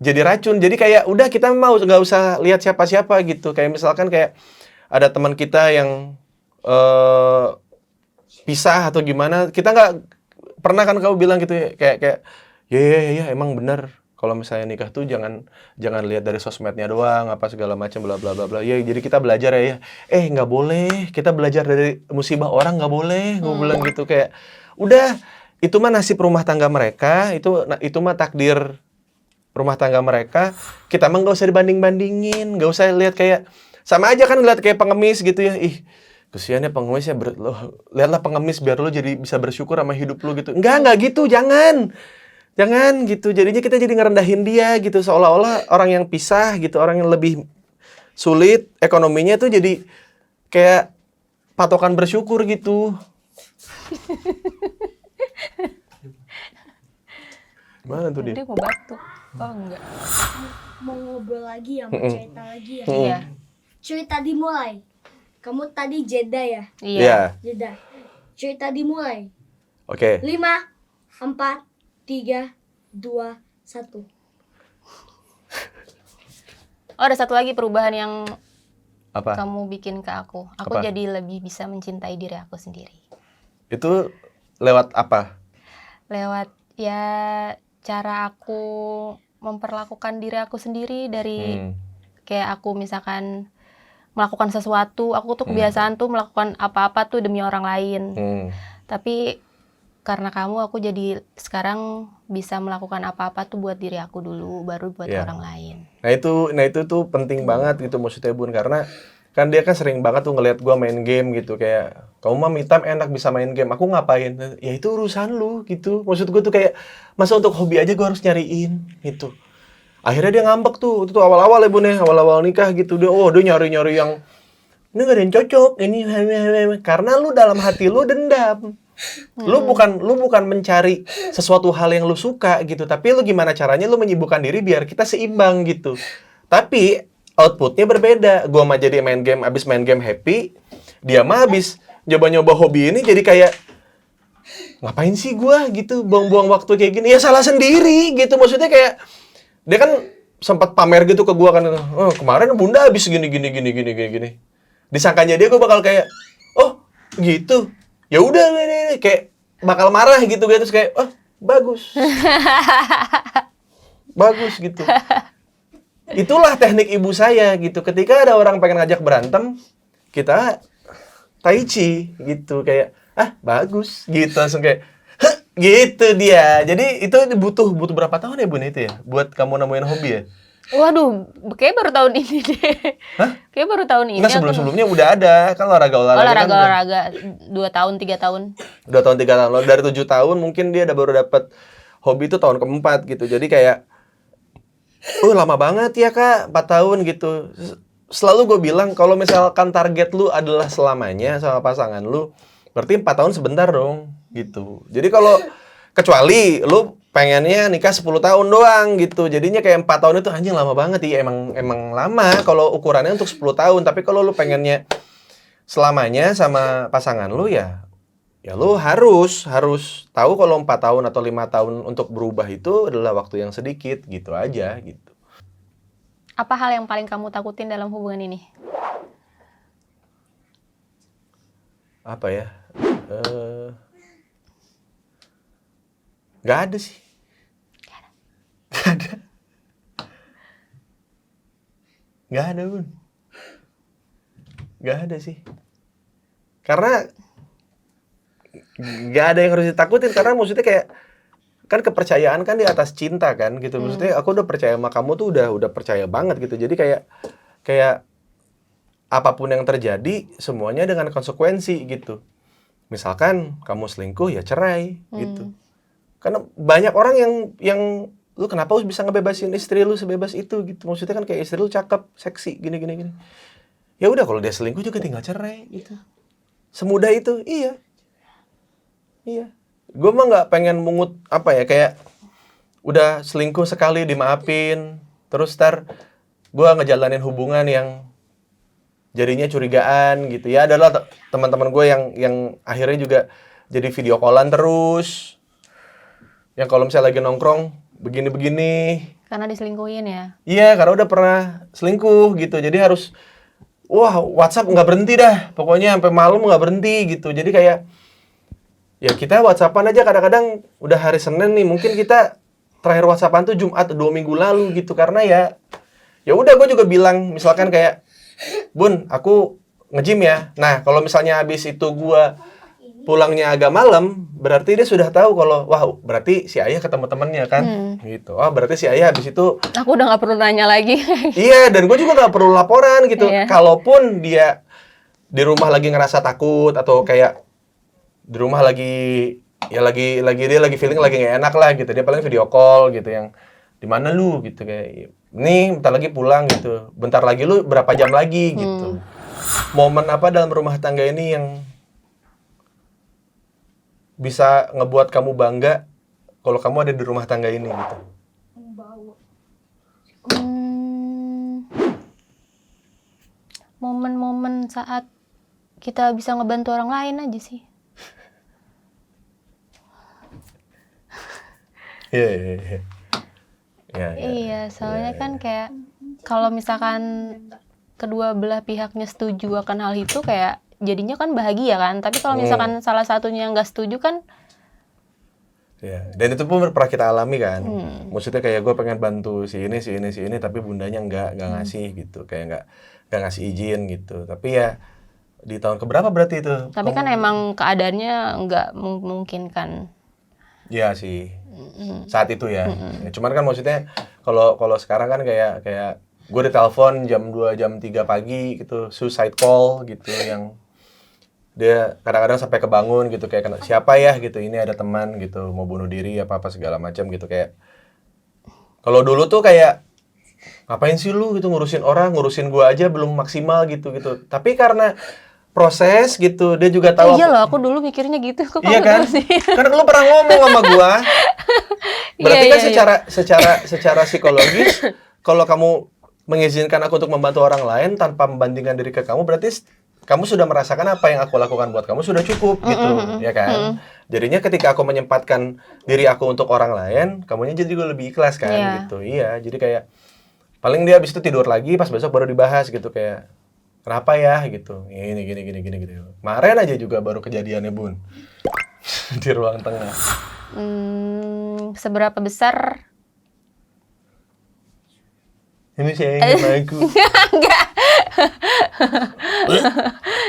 jadi racun. Jadi kayak udah kita mau nggak usah lihat siapa-siapa gitu. Kayak misalkan kayak ada teman kita yang pisah atau gimana, kita nggak pernah kan kamu bilang gitu ya, kayak ya emang benar kalau misalnya nikah tuh jangan lihat dari sosmednya doang apa segala macam bla bla bla bla. Ya jadi kita belajar ya. Nggak boleh, kita belajar dari musibah orang, nggak boleh. Gue bilang gitu, kayak udah itu mah nasib rumah tangga mereka, itu mah takdir rumah tangga mereka. Kita mah nggak usah dibanding-bandingin, nggak usah lihat kayak sama aja kan, lihat kayak pengemis gitu ya. kesiannya pengemis ya, lihatlah pengemis biar lo jadi bisa bersyukur sama hidup lo gitu. Enggak gitu, jangan gitu. Jadinya kita jadi ngerendahin dia gitu, seolah-olah orang yang pisah gitu, orang yang lebih sulit ekonominya tuh jadi kayak patokan bersyukur gitu. Mana tuh dia? Dia mau batuk. Oh enggak. Mau ngobrol lagi ya, mau cerita lagi ya. Iya. Cerita dimulai. Kamu tadi jeda ya? Iya. Jeda. Cerita dimulai. Oke. 5, 4, 3, 2, 1. Oh, ada satu lagi perubahan yang Apa? kamu bikin ke aku. Aku Apa? jadi lebih bisa mencintai diri aku sendiri. Itu lewat apa? Lewat ya cara aku memperlakukan diri aku sendiri dari kayak aku misalkan melakukan sesuatu, aku tuh kebiasaan tuh melakukan apa-apa tuh demi orang lain. Tapi karena kamu aku jadi sekarang bisa melakukan apa-apa tuh buat diri aku dulu, baru buat Iya. orang lain. Nah itu tuh penting banget gitu maksudnya Bun, karena kan dia kan sering banget tuh ngelihat gua main game gitu, kayak kamu mah me time enak bisa main game, aku ngapain? Ya itu urusan lu gitu. Maksud gua tuh kayak masa untuk hobi aja gua harus nyariin gitu. Akhirnya dia ngambek tuh, itu tuh awal-awal ya Bun ya, awal-awal nikah gitu. Dia nyari-nyari yang ini gak ada yang cocok, ini karena lu dalam hati lu dendam. Lu bukan mencari sesuatu hal yang lu suka gitu, tapi lu gimana caranya lu menyibukkan diri biar kita seimbang gitu. Tapi outputnya berbeda. Gua mah jadi abis main game happy, dia mah abis nyoba-nyoba hobi ini jadi kayak ngapain sih gua gitu, buang-buang waktu kayak gini. Ya salah sendiri gitu, maksudnya kayak dia kan sempat pamer gitu ke gua kan, oh kemarin bunda habis gini. Disangkanya dia gua bakal kayak, oh gitu, ya udah nih, kayak bakal marah gitu terus kayak, oh bagus, bagus gitu. Itulah teknik ibu saya gitu. Ketika ada orang pengen ngajak berantem, kita tai chi gitu, kayak bagus gitu, langsung kayak gitu dia. Jadi itu butuh berapa tahun ya Bun itu ya buat kamu nemuin hobi ya? Waduh, kayak baru tahun ini deh. Hah? Kayak baru tahun ini. Enggak, sebelum-sebelumnya udah ada kan olahraga 2 tahun 3 tahun. Udah tahun 3 tahun. Dari 7 tahun mungkin dia udah baru dapat hobi itu tahun keempat gitu. Jadi kayak lama banget ya Kak, 4 tahun gitu. Selalu gue bilang kalau misalkan target lu adalah selamanya sama pasangan lu, berarti 4 tahun sebentar dong gitu. Jadi kalau kecuali lu pengennya nikah 10 tahun doang gitu. Jadinya kayak 4 tahun itu anjing lama banget ya. Emang lama kalau ukurannya untuk 10 tahun. Tapi kalau lu pengennya selamanya sama pasangan lu ya lu harus tahu kalau 4 tahun atau 5 tahun untuk berubah itu adalah waktu yang sedikit gitu aja gitu. Apa hal yang paling kamu takutin dalam hubungan ini? Apa ya? Gak ada sih. Gak ada Bun. Gak ada sih. Karena gak ada yang harus ditakutin, karena maksudnya kayak kan kepercayaan kan di atas cinta kan gitu. Maksudnya aku udah percaya sama kamu tuh udah percaya banget gitu. Jadi kayak apapun yang terjadi semuanya dengan konsekuensi gitu. Misalkan kamu selingkuh ya cerai gitu. Karena banyak orang yang lu kenapa bisa ngebebasin istri lu sebebas itu gitu. Maksudnya kan kayak istri lu cakep, seksi, gini. Ya udah kalau dia selingkuh juga tinggal cerai gitu. Semudah itu. Iya. Gue mah nggak pengen mungut apa ya, kayak udah selingkuh sekali dimaafin, terus gue ngejalanin hubungan yang jadinya curigaan gitu. Ya adalah teman-teman gue yang akhirnya juga jadi video callan terus. Yang kalau misalnya lagi nongkrong begini-begini. Karena diselingkuhin ya? Iya, karena udah pernah selingkuh gitu. Jadi harus, WhatsApp nggak berhenti dah. Pokoknya sampai malam nggak berhenti gitu. Jadi kayak, ya kita WhatsAppan aja kadang-kadang udah hari Senin nih. Mungkin kita terakhir WhatsAppan tuh Jumat 2 minggu lalu gitu. Karena ya udah gue juga bilang, misalkan kayak, Bun, aku nge-gym ya. Nah, kalau misalnya habis itu gue pulangnya agak malam, berarti dia sudah tahu kalau berarti si Ayah ketemu temennya kan, gitu. Berarti si Ayah habis itu aku udah nggak perlu nanya lagi. Iya, dan gue juga nggak perlu laporan gitu. Iya. Kalaupun dia di rumah lagi ngerasa takut atau kayak di rumah lagi dia lagi feeling lagi nggak enak lah gitu, dia paling video call gitu yang di mana lu gitu kayak nih bentar lagi pulang gitu, bentar lagi lu berapa jam lagi gitu. Momen apa dalam rumah tangga ini yang bisa ngebuat kamu bangga kalau kamu ada di rumah tangga ini gitu? Momen-momen saat kita bisa ngebantu orang lain aja sih. Iya. Iya, soalnya kan kayak kalau misalkan kedua belah pihaknya setuju akan hal itu kayak jadinya kan bahagia kan. Tapi kalau misalkan salah satunya nggak setuju kan, Ya, dan itu pun pernah kita alami kan. Maksudnya kayak gue pengen bantu si ini, tapi bundanya nggak ngasih gitu, kayak nggak ngasih izin gitu. Tapi ya di tahun keberapa berarti itu? tapi kan emang keadaannya nggak memungkinkan. Iya sih, saat itu ya. Ya, cuman kan maksudnya kalau sekarang kan kayak gue ditelepon jam 2 jam 3 pagi gitu, suicide call gitu yang dia kadang-kadang sampai kebangun gitu kayak siapa ya gitu, ini ada teman gitu mau bunuh diri apa segala macam gitu. Kayak kalau dulu tuh kayak ngapain sih lu gitu ngurusin orang, ngurusin gua aja belum maksimal gitu. Tapi karena proses gitu dia juga tahu. Iya loh, aku dulu mikirnya gitu kok. Iya kamu kan? tahu sih. Karena lu pernah ngomong sama gua. Berarti kan Iya. secara psikologis kalau kamu mengizinkan aku untuk membantu orang lain tanpa membandingkan diri ke kamu, berarti kamu sudah merasakan apa yang aku lakukan buat kamu sudah cukup gitu, ya kan? Jadinya ketika aku menyempatkan diri aku untuk orang lain, kamunya jadi juga lebih ikhlas kan Iya. gitu. Iya, jadi kayak paling dia habis itu tidur lagi, pas besok baru dibahas gitu kayak kenapa ya gitu. Gini gitu. Kemarin aja juga baru kejadiannya, Bun. Di ruang tengah. Seberapa besar? Ini sayang sama aku. Enggak.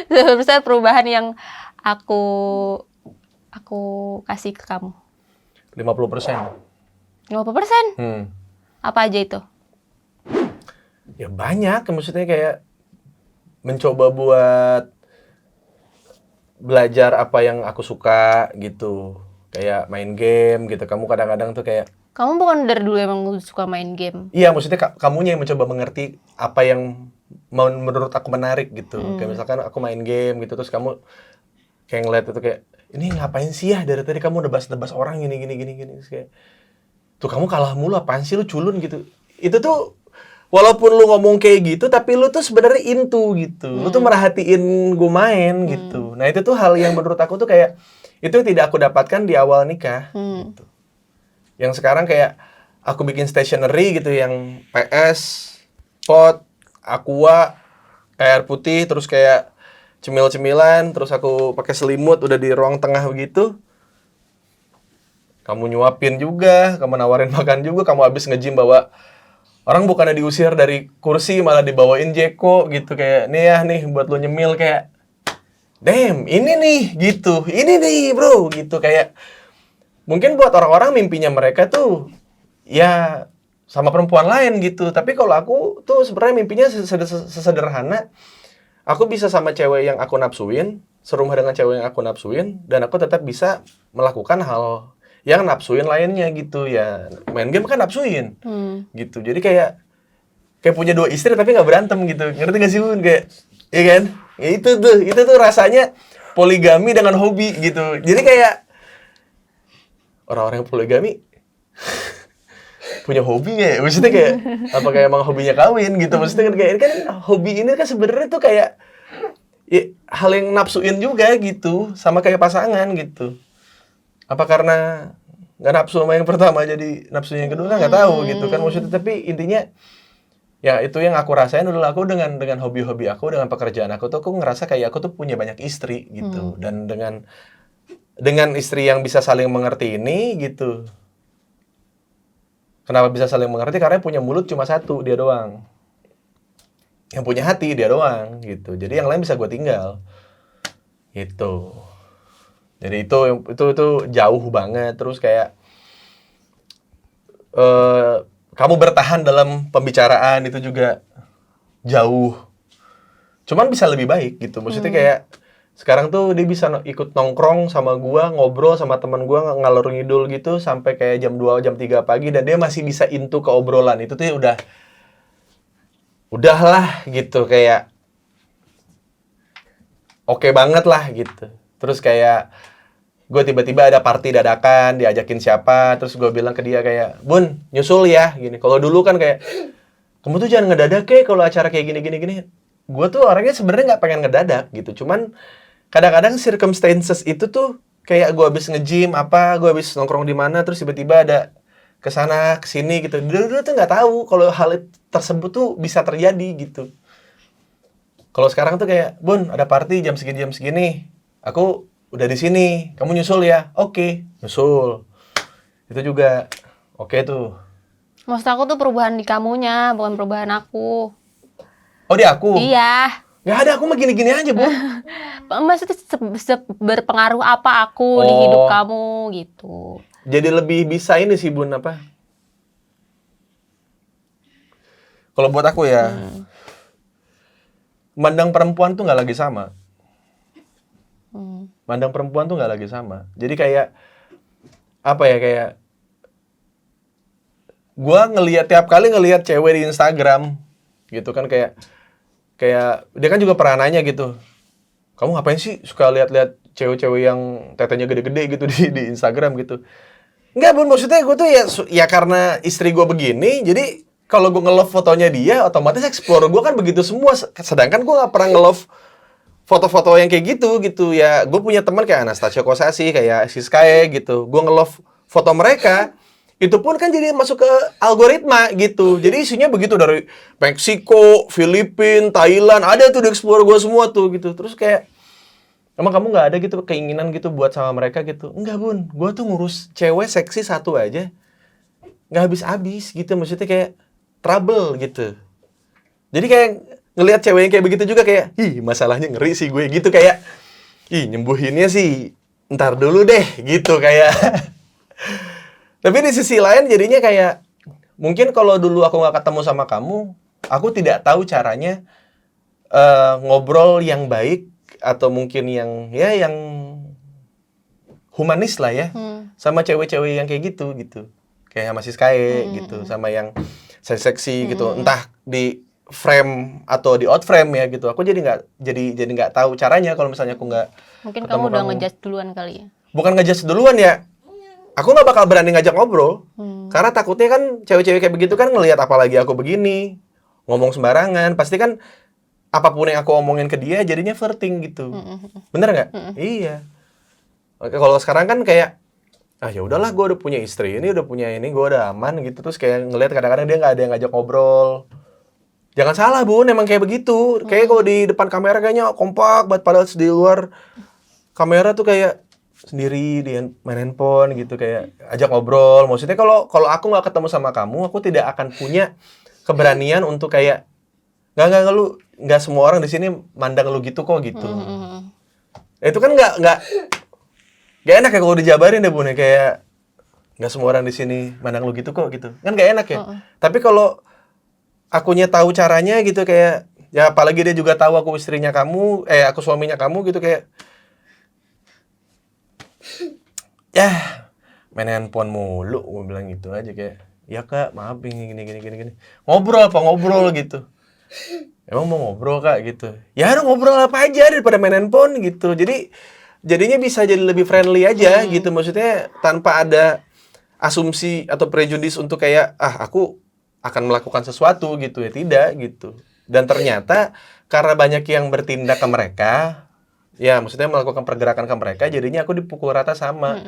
Seberapa besar perubahan yang aku kasih ke kamu? 50%. 50%? Apa aja itu? Ya banyak, maksudnya kayak mencoba buat belajar apa yang aku suka gitu. Kayak main game gitu. Kamu kadang-kadang tuh kayak Kamu bukan dari dulu emang suka main game? iya, maksudnya kamunya yang mencoba mengerti apa yang menurut aku menarik gitu. Kayak misalkan aku main game gitu, terus kamu kayak ngeliat itu kayak, ini ngapain sih ya dari tadi kamu nebas-nebas orang gini. Terus kayak, tuh kamu kalah mulu, apaan sih lu culun gitu. Itu tuh, walaupun lu ngomong kayak gitu, tapi lu tuh sebenarnya into gitu. Lu tuh merhatiin gue main gitu. Nah itu tuh hal yang menurut aku tuh kayak, itu yang tidak aku dapatkan di awal nikah gitu. Yang sekarang kayak aku bikin stationery gitu yang PS, pot, aqua, air putih, terus kayak cemil-cemilan, terus aku pakai selimut udah di ruang tengah begitu. Kamu nyuapin juga, kamu nawarin makan juga, kamu habis nge-gym bawa orang bukannya diusir dari kursi malah dibawain jeko gitu kayak nih buat lo nyemil kayak damn, ini nih gitu. Ini nih, bro, gitu kayak mungkin buat orang-orang mimpinya mereka tuh ya sama perempuan lain gitu. Tapi kalau aku tuh sebenarnya mimpinya sesederhana. Aku bisa sama cewek yang aku nafsuin, serumah dengan cewek yang aku nafsuin, dan aku tetap bisa melakukan hal yang nafsuin lainnya gitu ya. Main game kan nafsuin gitu. Jadi kayak punya 2 istri tapi nggak berantem gitu. Ngerti nggak sih, Bun? Kayak, iya kan? Ya, itu tuh rasanya poligami dengan hobi gitu. Jadi kayak orang-orang yang poligami punya hobi nggak ya? Maksudnya kayak apakah emang hobinya kawin gitu? Maksudnya kan kayak ini kan hobi ini kan sebenarnya tuh kayak ya, hal yang nafsuin juga gitu, sama kayak pasangan gitu. Apa karena nggak nafsu sama yang pertama jadi nafsu yang kedua kan nggak tahu gitu kan maksudnya. Tapi intinya ya itu yang aku rasain dulu, aku dengan hobi-hobi aku, dengan pekerjaan aku tuh aku ngerasa kayak aku tuh punya banyak istri gitu. Dan dengan istri yang bisa saling mengerti ini gitu. Kenapa bisa saling mengerti? Karena yang punya mulut cuma satu, dia doang. Yang punya hati, dia doang gitu. Jadi yang lain bisa gue tinggal. Gitu. Jadi itu jauh banget. Terus kayak kamu bertahan dalam pembicaraan itu juga jauh. Cuman bisa lebih baik gitu. Maksudnya kayak sekarang tuh dia bisa ikut nongkrong sama gua, ngobrol sama teman gua ngalor ngidul gitu sampai kayak jam 2 jam 3 pagi dan dia masih bisa into ke obrolan. Itu tuh udahlah gitu kayak oke banget lah gitu. Terus kayak gue tiba-tiba ada party dadakan, diajakin siapa, terus gue bilang ke dia kayak, Bun, nyusul ya, gini. Kalau dulu kan kayak, kamu tuh jangan ngedadak ya kalau acara kayak gini. Gue tuh orangnya sebenarnya nggak pengen ngedadak gitu, cuman kadang-kadang circumstances itu tuh kayak gue habis nge-gym gue habis nongkrong di mana, terus tiba-tiba ada kesana kesini gitu. Dulu tuh nggak tahu kalau hal tersebut tuh bisa terjadi gitu. Kalau sekarang tuh kayak, Bun, ada party jam segini, aku udah di sini, kamu nyusul ya? Oke, nyusul. Itu juga oke tuh. Maksud aku tuh perubahan di kamunya, bukan perubahan aku. Oh, di aku? Iya. Nggak ada, aku mah gini-gini aja, Bun. Maksudnya berpengaruh apa aku di hidup kamu gitu. Jadi lebih bisa ini sih, Bun, apa? Kalau buat aku ya, mandang perempuan tuh nggak lagi sama. Mandang perempuan tuh nggak lagi sama. Jadi kayak apa ya, kayak gua tiap kali ngelihat cewek di Instagram gitu kan, kayak dia kan juga pernah nanya gitu, kamu ngapain sih suka lihat-lihat cewek-cewek yang tetenya gede-gede gitu di Instagram gitu. Enggak, Bun, maksudnya gue tuh ya karena istri gue begini, jadi kalau gue nge-love fotonya dia, otomatis explore gue kan begitu semua. Sedangkan gue nggak pernah nge-love foto-foto yang kayak gitu ya. Gue punya teman kayak Anastasia Kosasi, kayak Siskae gitu. Gue nge-love foto mereka, itu pun kan jadi masuk ke algoritma gitu. Jadi isinya begitu dari Meksiko, Filipina, Thailand, ada tuh di explore gue semua tuh gitu. Terus kayak, emang kamu nggak ada gitu keinginan gitu buat sama mereka gitu? Enggak, Bun, gue tuh ngurus cewek seksi satu aja nggak habis-habis gitu. Maksudnya kayak trouble gitu. Jadi kayak ngelihat cewek yang kayak begitu juga kayak, masalahnya ngeri sih gue gitu, kayak nyembuhinnya sih ntar dulu deh gitu kayak. Tapi di sisi lain jadinya kayak, mungkin kalau dulu aku nggak ketemu sama kamu, aku tidak tahu caranya ngobrol yang baik atau mungkin yang humanis lah ya, sama cewek-cewek yang kayak gitu kayak masih Siskae gitu, sama yang seksi gitu, entah di frame atau di out frame ya gitu. Aku jadi nggak tahu caranya kalau misalnya aku nggak Mungkin ketemu kamu udah ngejudge duluan kali ya. Bukan ngejudge duluan ya, aku nggak bakal berani ngajak ngobrol karena takutnya kan cewek-cewek kayak begitu kan ngelihat apalagi aku begini ngomong sembarangan, pasti kan apapun yang aku omongin ke dia jadinya flirting gitu. Bener nggak? Iya. Oke, kalau sekarang kan kayak ya udahlah, gue udah punya istri ini, udah punya ini, gue udah aman gitu. Terus kayak ngelihat kadang-kadang dia nggak ada yang ngajak ngobrol. Jangan salah, Bun, emang kayak begitu. Kayak kalau di depan kamera kayaknya kompak banget, padahal di luar kamera tuh kayak sendiri dia main handphone gitu, kayak ajak ngobrol. Maksudnya kalau aku nggak ketemu sama kamu, aku tidak akan punya keberanian untuk kayak nggak semua orang di sini mandang lu gitu kok gitu. Itu kan nggak enak ya kalau dijabarin deh, Bun, ya, kayak nggak semua orang di sini mandang lu gitu kok gitu. Kan nggak enak ya. Tapi kalau akunya tahu caranya gitu, kayak ya apalagi dia juga tahu aku istrinya kamu, aku suaminya kamu gitu, kayak ya main handphone mulu, gue bilang gitu aja kayak, ya Kak, maaf gini. Ngobrol gitu. Emang mau ngobrol, Kak, gitu. Ya udah ngobrol apa aja daripada main handphone gitu. Jadinya bisa jadi lebih friendly aja gitu. Maksudnya tanpa ada asumsi atau prejudis untuk kayak aku akan melakukan sesuatu gitu ya, tidak gitu. Dan ternyata karena banyak yang bertindak ke mereka, ya maksudnya melakukan pergerakan ke mereka, jadinya aku dipukul rata sama.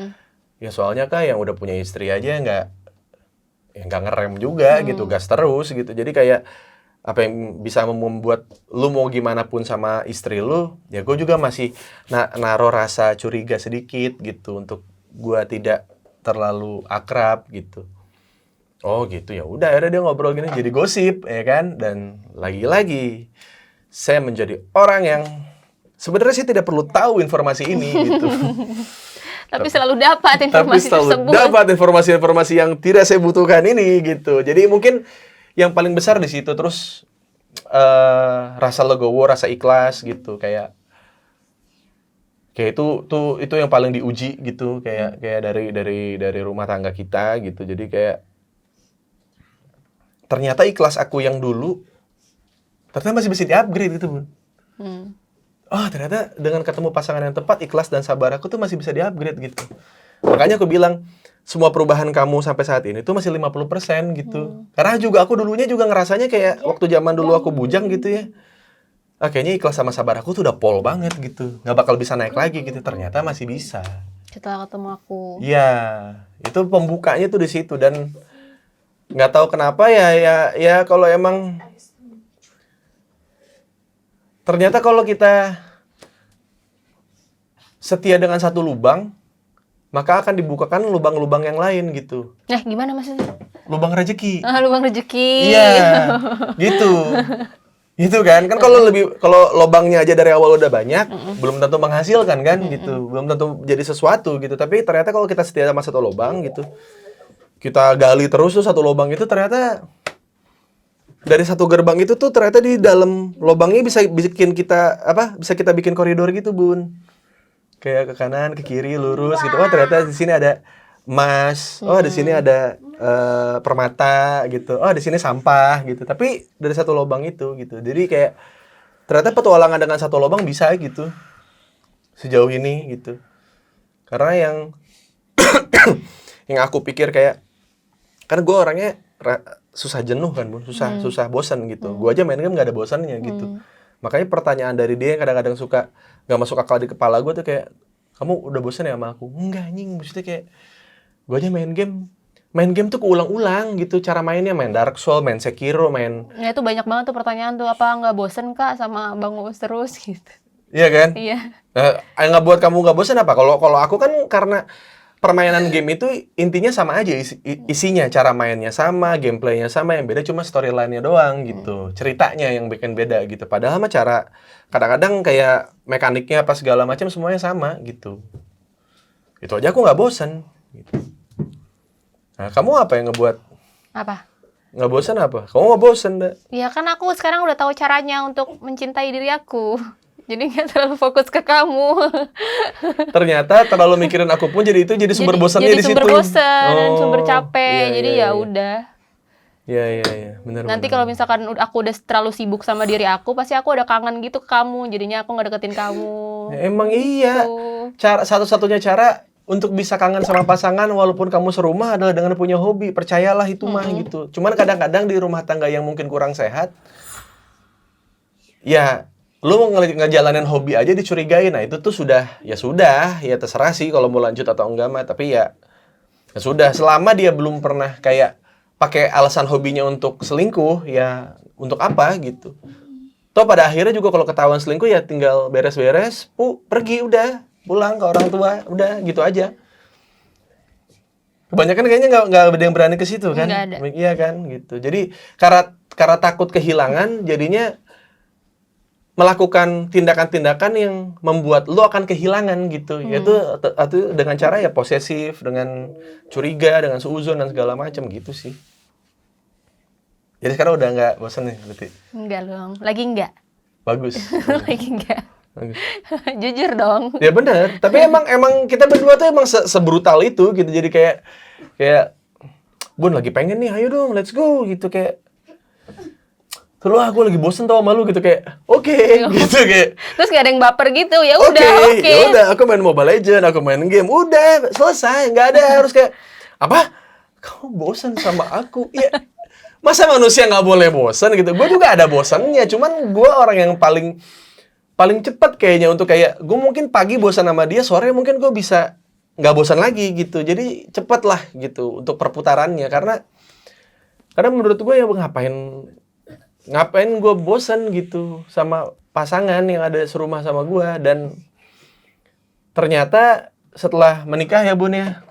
Ya soalnya Kak yang udah punya istri aja nggak ngerem juga gitu, gas terus gitu. Jadi kayak apa yang bisa membuat lu mau gimana pun sama istri lu, ya gue juga masih naruh rasa curiga sedikit gitu untuk gue tidak terlalu akrab gitu. Oh gitu, ya udah akhirnya dia ngobrol gini jadi gosip ya kan. Dan lagi-lagi saya menjadi orang yang sebenarnya saya tidak perlu tahu informasi ini gitu. Tapi selalu dapat informasi tersebut. Dapat informasi-informasi yang tidak saya butuhkan ini gitu. Jadi mungkin yang paling besar di situ. Terus rasa legowo, rasa ikhlas gitu, kayak itu yang paling diuji gitu, kayak dari rumah tangga kita gitu. Jadi kayak ternyata ikhlas aku yang dulu ternyata masih bisa di-upgrade gitu, Bun. Oh, ternyata dengan ketemu pasangan yang tepat, ikhlas dan sabar aku tuh masih bisa di-upgrade gitu. Makanya aku bilang, semua perubahan kamu sampai saat ini tuh masih 50% gitu. Karena juga aku dulunya juga ngerasanya kayak waktu zaman dulu aku bujang gitu ya. Kayaknya ikhlas sama sabar aku tuh udah pol banget gitu. Nggak bakal bisa naik lagi gitu. Ternyata masih bisa. Setelah ketemu aku. Iya, itu pembukanya tuh di situ. Dan nggak tahu kenapa ya kalau emang ternyata kalau kita setia dengan satu lubang, maka akan dibukakan lubang-lubang yang lain gitu. Gimana maksudnya? Lubang rezeki. Lubang rezeki. Iya, gitu. Gitu kan kalau lubangnya aja dari awal udah banyak, belum tentu menghasilkan kan gitu, belum tentu jadi sesuatu gitu. Tapi ternyata kalau kita setia sama satu lubang gitu, kita gali terus tuh satu lubang itu, ternyata dari satu gerbang itu tuh ternyata di dalam lubangnya bisa kita bikin koridor gitu, Bun. Kayak ke kanan, ke kiri, lurus gitu. Oh, ternyata di sini ada emas. Oh, di sini ada permata gitu. Oh, di sini sampah gitu. Tapi dari satu lubang itu gitu. Jadi kayak ternyata petualangan dengan satu lubang bisa gitu. Sejauh ini gitu. Karena yang aku pikir kayak, kan gue orangnya susah jenuh kan, Bun. Susah bosan gitu. Gue aja main game gak ada bosannya gitu. Makanya pertanyaan dari dia yang kadang-kadang suka gak masuk akal di kepala gue tuh kayak, kamu udah bosan ya sama aku? Enggak, anjing. Maksudnya kayak, gue aja main game tuh keulang-ulang gitu. Cara mainnya main Dark Souls, main Sekiro, main... Ya itu banyak banget tuh pertanyaan tuh, apa nggak bosen Kak sama Bang Uus terus gitu. Iya kan? Iya. Yang nggak buat kamu nggak bosan apa? Kalau aku kan karena permainan game itu intinya sama aja, isinya, cara mainnya sama, gameplaynya sama, yang beda cuma storyline-nya doang gitu, ceritanya yang bikin beda gitu. Padahal mah cara kadang-kadang kayak mekaniknya apa segala macam semuanya sama gitu. Itu aja aku nggak bosan. Gitu. Nah, kamu apa yang ngebuat Apa? nggak bosan apa? Kamu nggak bosan, dah? Ya kan aku sekarang udah tahu caranya untuk mencintai diri aku. Jadi nggak terlalu fokus ke kamu. Ternyata terlalu mikirin aku pun jadi sumber bosannya di situ. Jadi sumber bosan dan sumber capek. Iya, Jadi iya, ya iya. udah. Iya, benar. Nanti kalau misalkan aku udah terlalu sibuk sama diri aku, pasti aku udah kangen gitu ke kamu. Jadinya aku nggak deketin kamu. Ya, emang iya. Satu-satunya cara untuk bisa kangen sama pasangan walaupun kamu serumah adalah dengan punya hobi. Percayalah itu mah gitu. Cuman kadang-kadang di rumah tangga yang mungkin kurang sehat, ya lu mau ngejalanin hobi aja dicurigain. Nah, itu tuh sudah, ya terserah sih kalau mau lanjut atau enggak mah. Tapi ya sudah, selama dia belum pernah kayak pakai alasan hobinya untuk selingkuh, ya untuk apa gitu. Toh pada akhirnya juga kalau ketahuan selingkuh ya tinggal beres-beres, pergi udah, pulang ke orang tua, udah gitu aja. Kebanyakan kayaknya nggak ada yang berani ke situ kan? Nggak ada. Iya kan gitu. Jadi karena takut kehilangan, jadinya melakukan tindakan-tindakan yang membuat lo akan kehilangan gitu. Yaitu dengan cara ya posesif, dengan curiga, dengan suuzon dan segala macam gitu sih. Jadi sekarang udah nggak bosan nih berarti? Enggak dong. Lagi enggak? Bagus. Lagi enggak? Bagus. Jujur dong. Ya benar. Tapi emang kita berdua tuh emang sebrutal itu gitu. Jadi kayak Bun lagi pengen nih, ayo dong, let's go gitu kayak. Terus aku lagi bosen tau sama lu gitu kayak, oke, gitu kayak. Terus gak ada yang baper gitu, ya udah, oke. Ya udah, aku main Mobile Legends, aku main game, udah selesai, nggak ada harus kayak apa? Kamu bosen sama aku? Ya, masa manusia nggak boleh bosen gitu? Gue juga ada bosannya, cuman gue orang yang paling cepat kayaknya untuk kayak gue mungkin pagi bosan sama dia, sore mungkin gue bisa nggak bosan lagi gitu. Jadi cepet lah gitu untuk perputarannya, karena menurut gue ya ngapain gue bosan gitu sama pasangan yang ada serumah sama gue. Dan ternyata setelah menikah ya Bun ya,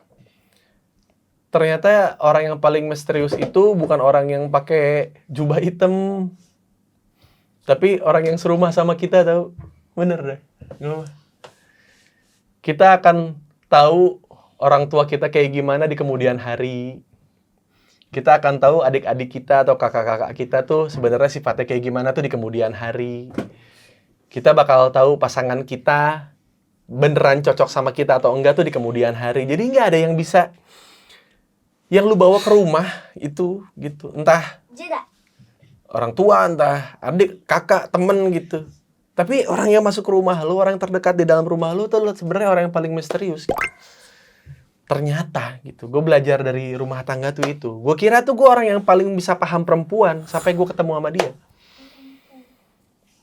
ternyata orang yang paling misterius itu bukan orang yang pakai jubah hitam, tapi orang yang serumah sama kita, tahu? Bener deh. Kita akan tahu orang tua kita kayak gimana di kemudian hari. kita akan tahu adik-adik kita atau kakak-kakak kita tuh sebenarnya sifatnya kayak gimana tuh di kemudian hari. Kita bakal tahu pasangan kita beneran cocok sama kita atau enggak tuh di kemudian hari. Jadi nggak ada yang bisa yang lu bawa ke rumah itu gitu. Entah Jeda. orang tua, entah adik, kakak, temen gitu. Tapi orang yang masuk ke rumah lu, orang terdekat di dalam rumah lu tuh sebenarnya orang yang paling misterius. Ternyata gitu, gue belajar dari rumah tangga tuh itu. Gue kira tuh gue orang yang paling bisa paham perempuan sampai gue ketemu sama dia.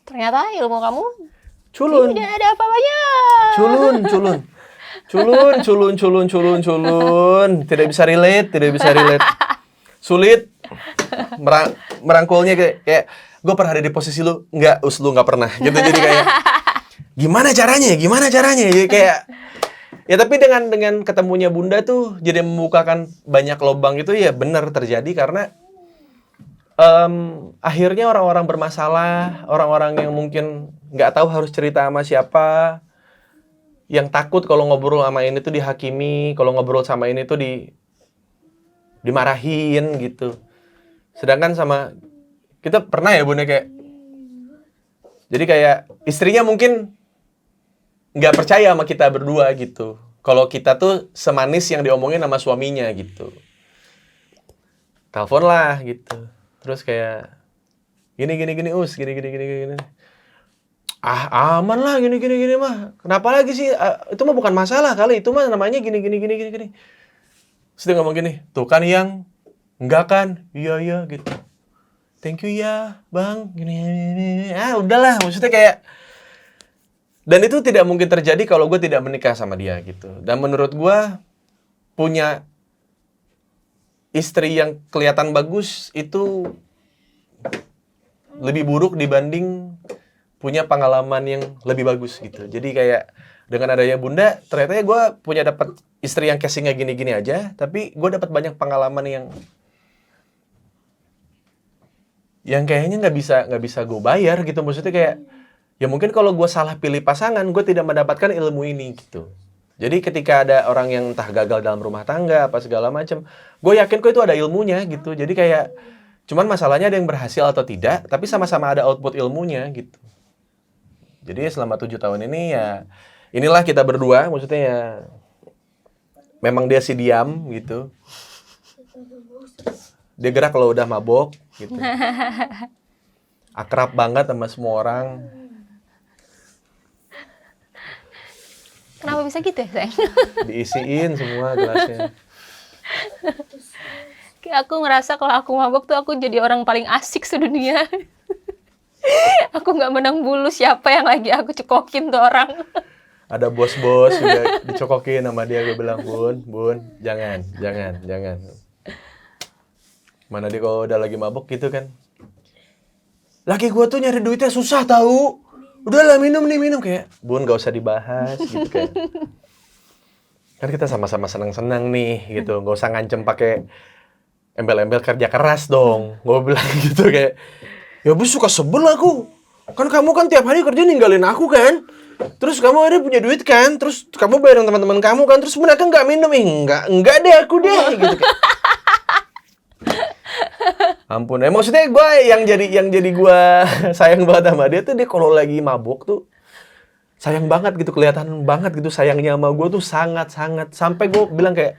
Ternyata ilmu kamu Culun, tidak ada apa-apanya. culun. Tidak bisa relate. Sulit merangkulnya kayak gue pernah ada di posisi lu, lu nggak pernah gitu. Jadi kayak gimana caranya? Jadi kayak ya tapi dengan ketemunya Bunda tuh jadi membukakan banyak lubang itu ya benar terjadi karena akhirnya orang-orang bermasalah, orang-orang yang mungkin nggak tahu harus cerita sama siapa, yang takut kalau ngobrol sama ini tuh dihakimi, kalau ngobrol sama ini tuh dimarahin gitu. Sedangkan sama kita pernah ya Bunda kayak, jadi kayak istrinya mungkin nggak percaya sama kita berdua gitu. Kalau kita tuh semanis yang diomongin sama suaminya gitu. Telepon lah gitu. Terus kayak gini. Aman lah gini mah. Kenapa lagi sih? Itu mah bukan masalah kali. Itu mah namanya gini. Terus dia ngomong gini, tuh kan yang enggak kan? Iya gitu. Thank you ya, Bang. Gini. Udahlah, maksudnya kayak. Dan itu tidak mungkin terjadi kalau gue tidak menikah sama dia gitu. Dan menurut gue punya istri yang kelihatan bagus itu lebih buruk dibanding punya pengalaman yang lebih bagus gitu. Jadi kayak dengan adanya Bunda, ternyata gue punya dapat istri yang casingnya gini-gini aja, tapi gue dapat banyak pengalaman yang kayaknya nggak bisa gue bayar gitu. Maksudnya kayak ya mungkin kalau gue salah pilih pasangan, gue tidak mendapatkan ilmu ini gitu. Jadi ketika ada orang yang entah gagal dalam rumah tangga, apa segala macam, gue yakin kok itu ada ilmunya gitu. Jadi kayak, cuman masalahnya ada yang berhasil atau tidak, tapi sama-sama ada output ilmunya gitu. Jadi selama 7 tahun ini ya, inilah kita berdua, maksudnya ya, memang dia si diam gitu. Dia gerak kalau udah mabok gitu. Akrab banget sama semua orang. Kenapa bisa gitu ya, sayang? Diisiin semua gelasnya. Kayak aku ngerasa kalau aku mabok tuh aku jadi orang paling asik sedunia. Aku nggak menang bulu siapa yang lagi aku cekokin tuh orang. Ada bos-bos juga dicokokin sama dia. Gue bilang, Bun, jangan. Mana dia kalau udah lagi mabok gitu kan. Laki gue tuh nyari duitnya susah tahu. Udahlah minum kayak, Bun gak usah dibahas gitu kan. Kan kita sama-sama senang-senang nih gitu, gak usah ngancem pakai embel-embel kerja keras dong. Gue bilang gitu kayak, ya bos suka sebel aku. Kan kamu kan tiap hari kerja ninggalin aku kan. Terus kamu ada punya duit kan, terus kamu bayarin teman-teman kamu kan, terus mereka nggak minum, enggak deh aku deh gitu kan. Ampun, maksudnya gue yang jadi gue sayang banget sama dia tuh dia kalau lagi mabuk tuh sayang banget gitu, kelihatan banget gitu sayangnya sama gue tuh sangat sampai gue bilang kayak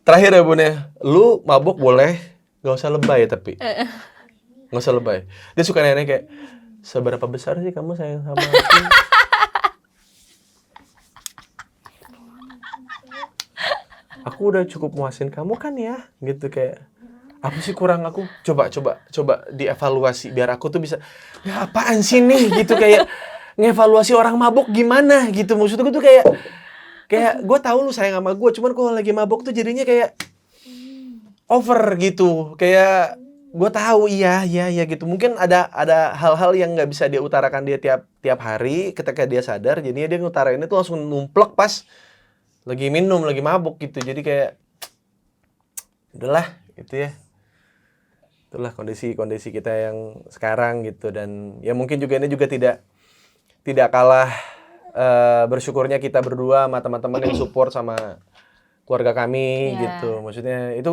terakhir ya Bun ya, lu mabuk boleh, gak usah lebay tapi gak usah lebay. Dia suka nanya kayak seberapa besar sih kamu sayang sama aku? Aku udah cukup muasin kamu kan ya, gitu kayak. Apa sih kurang aku? Coba dievaluasi biar aku tuh bisa. Ya apaan sih nih gitu kayak ngevaluasi orang mabuk gimana gitu. Maksud gue tuh kayak gue tahu lu sayang sama gue, cuman kalau lagi mabuk tuh jadinya kayak over gitu. Kayak gue tahu iya gitu. Mungkin ada hal-hal yang nggak bisa dia utarakan dia tiap hari ketika dia sadar. Jadinya dia ngutarain itu langsung numplek pas lagi minum, lagi mabuk gitu. Jadi kayak udahlah gitu ya. Itulah kondisi kita yang sekarang gitu. Dan ya mungkin juga ini juga tidak kalah bersyukurnya kita berdua sama teman-teman yang support sama keluarga kami Iya. gitu. Maksudnya itu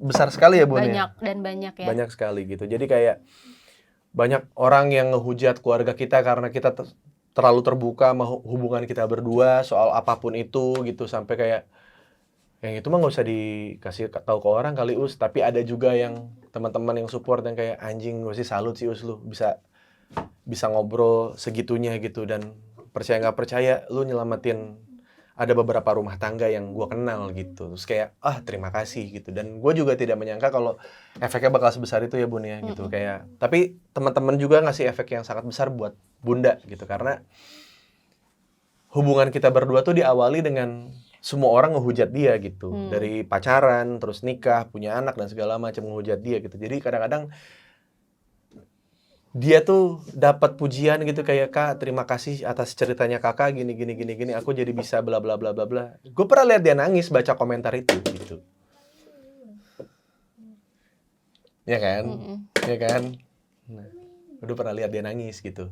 besar sekali ya Bun ya. banyak ya. Banyak sekali gitu. Jadi kayak banyak orang yang ngehujat keluarga kita karena kita terlalu terbuka sama hubungan kita berdua soal apapun itu gitu, sampai kayak yang itu mah nggak usah dikasih tahu ke orang kali Us. Tapi ada juga yang teman-teman yang support yang kayak anjing, gue sih salut sih Us, lu bisa ngobrol segitunya gitu, dan percaya nggak percaya lu nyelamatin ada beberapa rumah tangga yang gue kenal gitu. Terus kayak terima kasih gitu, dan gue juga tidak menyangka kalau efeknya bakal sebesar itu ya Bun ya gitu. Kayak tapi teman-teman juga ngasih efek yang sangat besar buat Bunda gitu, karena hubungan kita berdua tuh diawali dengan semua orang ngehujat dia gitu. Dari pacaran, terus nikah, punya anak dan segala macam ngehujat dia gitu. Jadi kadang-kadang dia tuh dapat pujian gitu kayak, Kak, terima kasih atas ceritanya Kakak gini aku jadi bisa bla bla bla bla bla. Gue pernah lihat dia nangis baca komentar itu gitu. Ya kan? Ya kan? Nah, udah pernah lihat dia nangis gitu.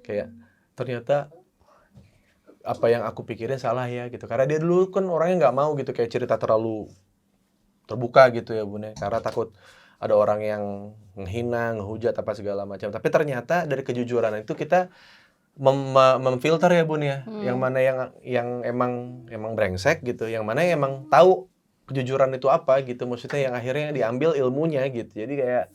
Kayak ternyata apa yang aku pikirin salah ya gitu. Karena dia dulu kan orangnya nggak mau gitu kayak cerita terlalu terbuka gitu ya Bun ya. Karena takut ada orang yang menghina, ngehujat apa segala macam. Tapi ternyata dari kejujuran itu kita memfilter ya Bun ya. Yang mana yang emang brengsek gitu, yang mana yang emang tahu kejujuran itu apa gitu. Maksudnya yang akhirnya diambil ilmunya gitu. Jadi kayak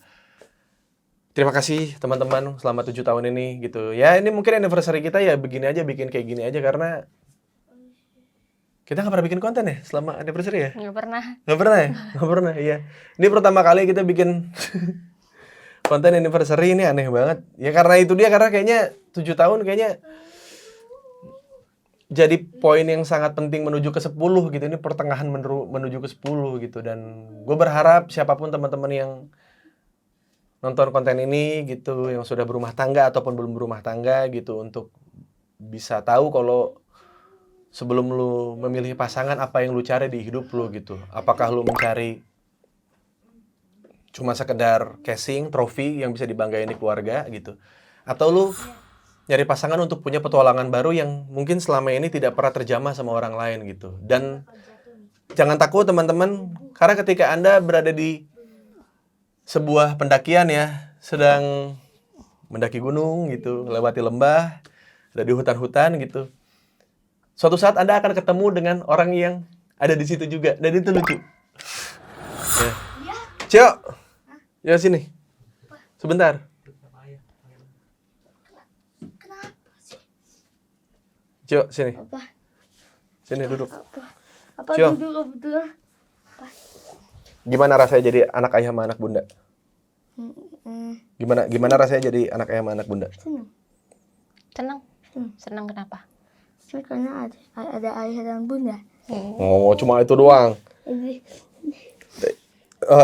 terima kasih teman-teman selama 7 tahun ini gitu. Ya ini mungkin anniversary kita ya begini aja, bikin kayak gini aja karena kita nggak pernah bikin konten ya selama anniversary ya? Nggak pernah. Nggak pernah ya? Nggak pernah, iya. Ini pertama kali kita bikin konten anniversary, ini aneh banget. Ya karena itu dia, karena kayaknya 7 tahun kayaknya jadi poin yang sangat penting menuju ke 10 gitu. Ini pertengahan menuju ke 10 gitu. Dan gue berharap siapapun teman-teman yang nonton konten ini gitu, yang sudah berumah tangga ataupun belum berumah tangga gitu, untuk bisa tahu kalau sebelum lu memilih pasangan apa yang lu cari di hidup lu gitu. Apakah lu mencari cuma sekedar casing, trofi yang bisa dibanggain di keluarga gitu, atau lu nyari pasangan untuk punya petualangan baru yang mungkin selama ini tidak pernah terjamah sama orang lain gitu. Dan jangan takut teman-teman, karena ketika Anda berada di sebuah pendakian ya, sedang mendaki gunung gitu, melewati lembah, ada di hutan-hutan gitu, suatu saat Anda akan ketemu dengan orang yang ada di situ juga, dan itu lucu. Ya. Cio, ya sini, sebentar. Cio, sini. Sini duduk. Apa Cio. duduk betul? Gimana rasanya jadi anak ayah sama anak bunda? Gimana rasanya jadi anak ayah sama anak bunda? Senang kenapa? Karena ada ayah dan bunda. Oh, cuma itu doang.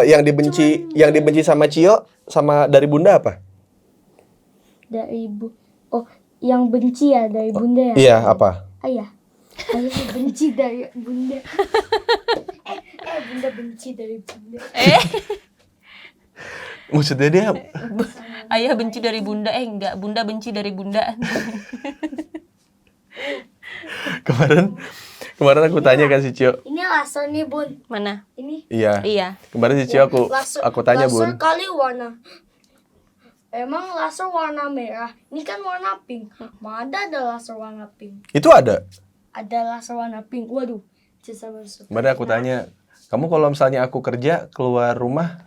Yang dibenci sama Cio sama dari bunda apa? Dari yang benci ya dari bunda ya? Iya, apa? Ayah benci dari bunda. Bunda benci dari bunda. Maksudnya dia Ayah benci dari bunda, enggak, bunda benci dari bunda. kemarin aku tanya kan si Cio. Ini laser nih bun. Mana? Ini. Iya. Kemarin si Cio aku tanya laser Bun. kali warna. Emang laser warna merah. Ini kan warna pink. Mana ada laser warna pink? Itu ada. Ada laser warna pink. Waduh. Kemarin aku tanya, kamu kalau misalnya aku kerja keluar rumah,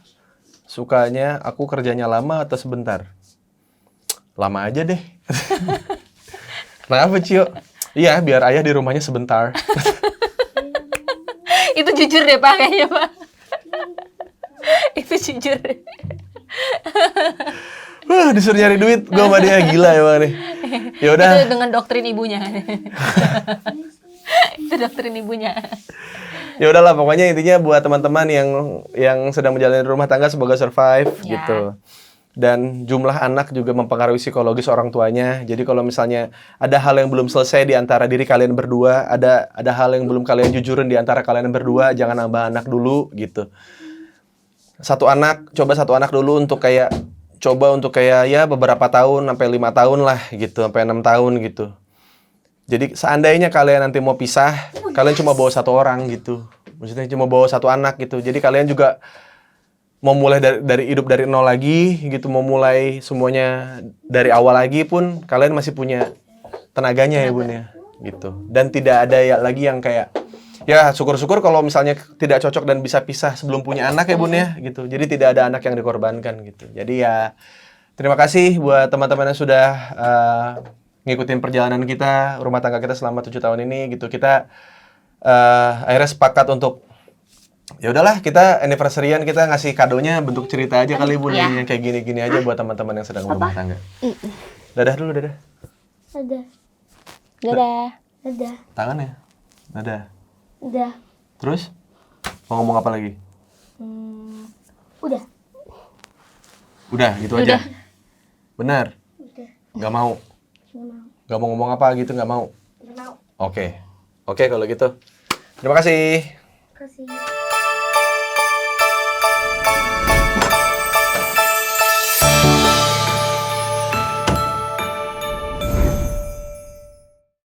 sukanya aku kerjanya lama atau sebentar? Lama aja deh. Kenapa Cio? Iya, biar ayah di rumahnya sebentar. Itu jujur deh Pak, kayaknya Pak. Itu jujur deh. Wah, disuruh nyari duit, gue sama dia gila ya Bang nih. Ya udah. Itu dengan doktrin ibunya. Itu doktrin ibunya. Ya udahlah, pokoknya intinya buat teman-teman yang sedang menjalani rumah tangga semoga survive Ya. gitu. Dan jumlah anak juga mempengaruhi psikologis orang tuanya. Jadi kalau misalnya ada hal yang belum selesai di antara diri kalian berdua, ada hal yang belum kalian jujurin di antara kalian berdua, jangan nambah anak dulu gitu. Coba satu anak dulu untuk kayak ya beberapa tahun sampai 5 tahun lah gitu, sampai 6 tahun gitu. Jadi seandainya kalian nanti mau pisah, kalian cuma bawa satu orang gitu. Maksudnya cuma bawa satu anak gitu. Jadi kalian juga mau mulai dari hidup dari nol lagi gitu, mau mulai semuanya dari awal lagi pun kalian masih punya tenaganya ya Bun ya gitu. Dan tidak ada lagi yang kayak ya syukur-syukur kalau misalnya tidak cocok dan bisa pisah sebelum punya anak ya Bun ya gitu. Jadi tidak ada anak yang dikorbankan gitu. Jadi ya terima kasih buat teman-teman yang sudah ngikutin perjalanan kita, rumah tangga kita selama 7 tahun ini gitu. Kita akhirnya sepakat untuk ya udahlah kita anniversary-an kita ngasih kadonya bentuk cerita aja kali Bun yang kayak gini-gini aja buat teman-teman yang sedang berumah tangga. Dadah dulu, dadah. Dadah. Dadah. Dadah. Tangannya. Dadah. Udah. Terus mau ngomong apa lagi? Udah. Udah, gitu aja. Benar. Udah. Nggak mau. Nggak mau. Nggak mau ngomong apa gitu, nggak mau. Nggak mau. Oke. Oke kalau gitu. Terima kasih. Kasih.